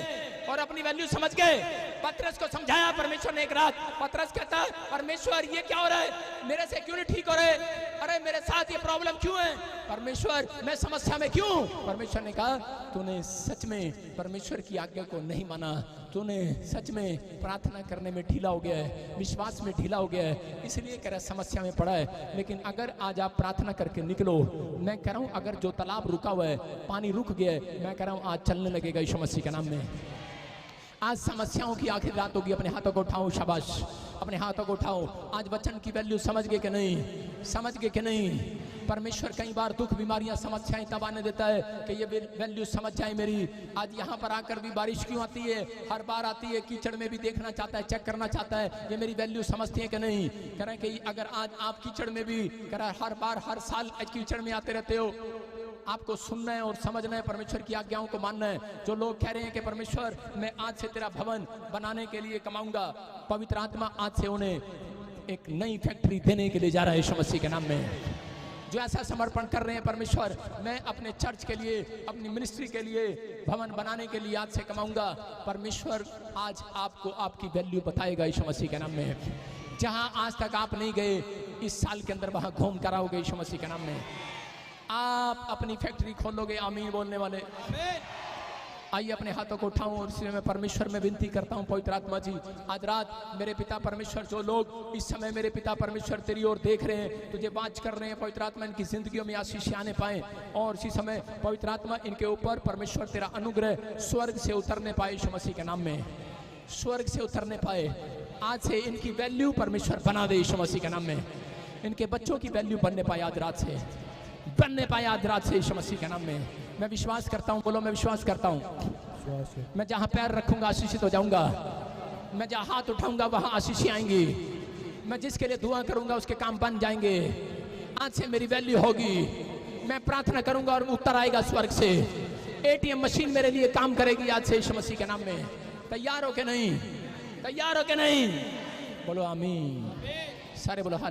और अपनी वैल्यू समझ गए। पतरस को समझाया परमेश्वर ने एक रात। पतरस कहता परमेश्वर ये क्या हो रहा है, मेरे से क्यों नहीं ठीक हो रहे? अरे मेरे साथ ये प्रॉब्लम क्यों है परमेश्वर, मैं समस्या में क्यों? परमेश्वर ने कहा तूने सच में परमेश्वर की आज्ञा को नहीं माना, तूने सच में प्रार्थना करने में ढीला हो गया है, विश्वास में ढीला हो गया है, इसलिए कह रहा समस्या में पड़ा है। लेकिन अगर आज आप प्रार्थना करके निकलो, मैं कह रहा हूं अगर जो तालाब रुका हुआ है, पानी रुक गया है, मैं कह रहा हूं आज चलने लगेगा यीशु मसीह के नाम में। आज समस्याओं की आखिरी रात होगी। अपने हाथों को उठाओ, शाबाश, अपने हाथों को उठाओ। आज वचन की वैल्यू समझ गए कि नहीं? समझ गए कि नहीं? परमेश्वर कई बार दुख, बीमारियां, समस्याएं तब आने देता है कि ये वैल्यू समझ जाए मेरी। आज यहाँ पर आकर भी बारिश क्यों आती है? हर बार आती है, कीचड़ में भी देखना चाहता है, चेक करना चाहता है ये मेरी वैल्यू समझती है कि नहीं। कह रहे हैं कि अगर आज आप कीचड़ में भी, कह रहा है हर बार हर साल कीचड़ में आते रहते हो, आपको सुनना है और समझना है, परमेश्वर की आज्ञाओं को मानना है। जो लोग कह रहे हैं कि परमेश्वर मैं आज से तेरा भवन बनाने के लिए कमाऊंगा, पवित्र आत्मा आज से उन्हें एक नई फैक्ट्री देने के लिए जा रहा है यीशु मसीह के नाम में। जो ऐसा समर्पण कर रहे हैं, परमेश्वर मैं अपने चर्च के लिए, अपनी मिनिस्ट्री के लिए, भवन बनाने के लिए आज से कमाऊंगा, परमेश्वर आज आपको आपकी वैल्यू बताएगा यीशु मसीह के नाम में। जहां आज तक आप नहीं गए, इस साल के अंदर वहां घूम कर आओगे यीशु मसीह के नाम में। आप अपनी फैक्ट्री खोलोगे। आमीन बोलने वाले। आइए अपने हाथों को उठाऊं और इसलिए मैं परमेश्वर में विनती करता हूं, पवित्र आत्मा जी आज रात मेरे पिता परमेश्वर, जो लोग इस समय मेरे पिता परमेश्वर तेरी ओर देख रहे हैं, तुझे बात कर रहे हैं, पवित्र आत्मा इनकी जिंदगियों में आशीष आने पाए और इसी समय पवित्र आत्मा इनके ऊपर परमेश्वर तेरा अनुग्रह स्वर्ग से उतरने पाए यीशु मसीह के नाम में, स्वर्ग से उतरने पाए। आज से इनकी वैल्यू परमेश्वर बना दे यीशु मसीह के नाम में। इनके बच्चों की वैल्यू बनने पाए आज रात से, बनने पाए आज रात से यीशु मसीह के नाम में। मैं विश्वास करता हूं, बोलो मैं विश्वास करता हूं। मैं जहां पैर रखूंगा आशीषित हो जाऊंगा, मैं जहां हाथ उठाऊंगा वहां आशीष आएंगी, मैं जिसके लिए दुआ करूंगा उसके काम बन जाएंगे। आज से मेरी वैल्यू होगी, मैं प्रार्थना करूंगा और उत्तर आएगा स्वर्ग से। एटीएम मशीन मेरे लिए काम करेगी आज से यीशु मसीह के नाम में। तैयार हो के नहीं? तैयार हो के नहीं? बोलो आमीन। सारे बोलो हालेलुया।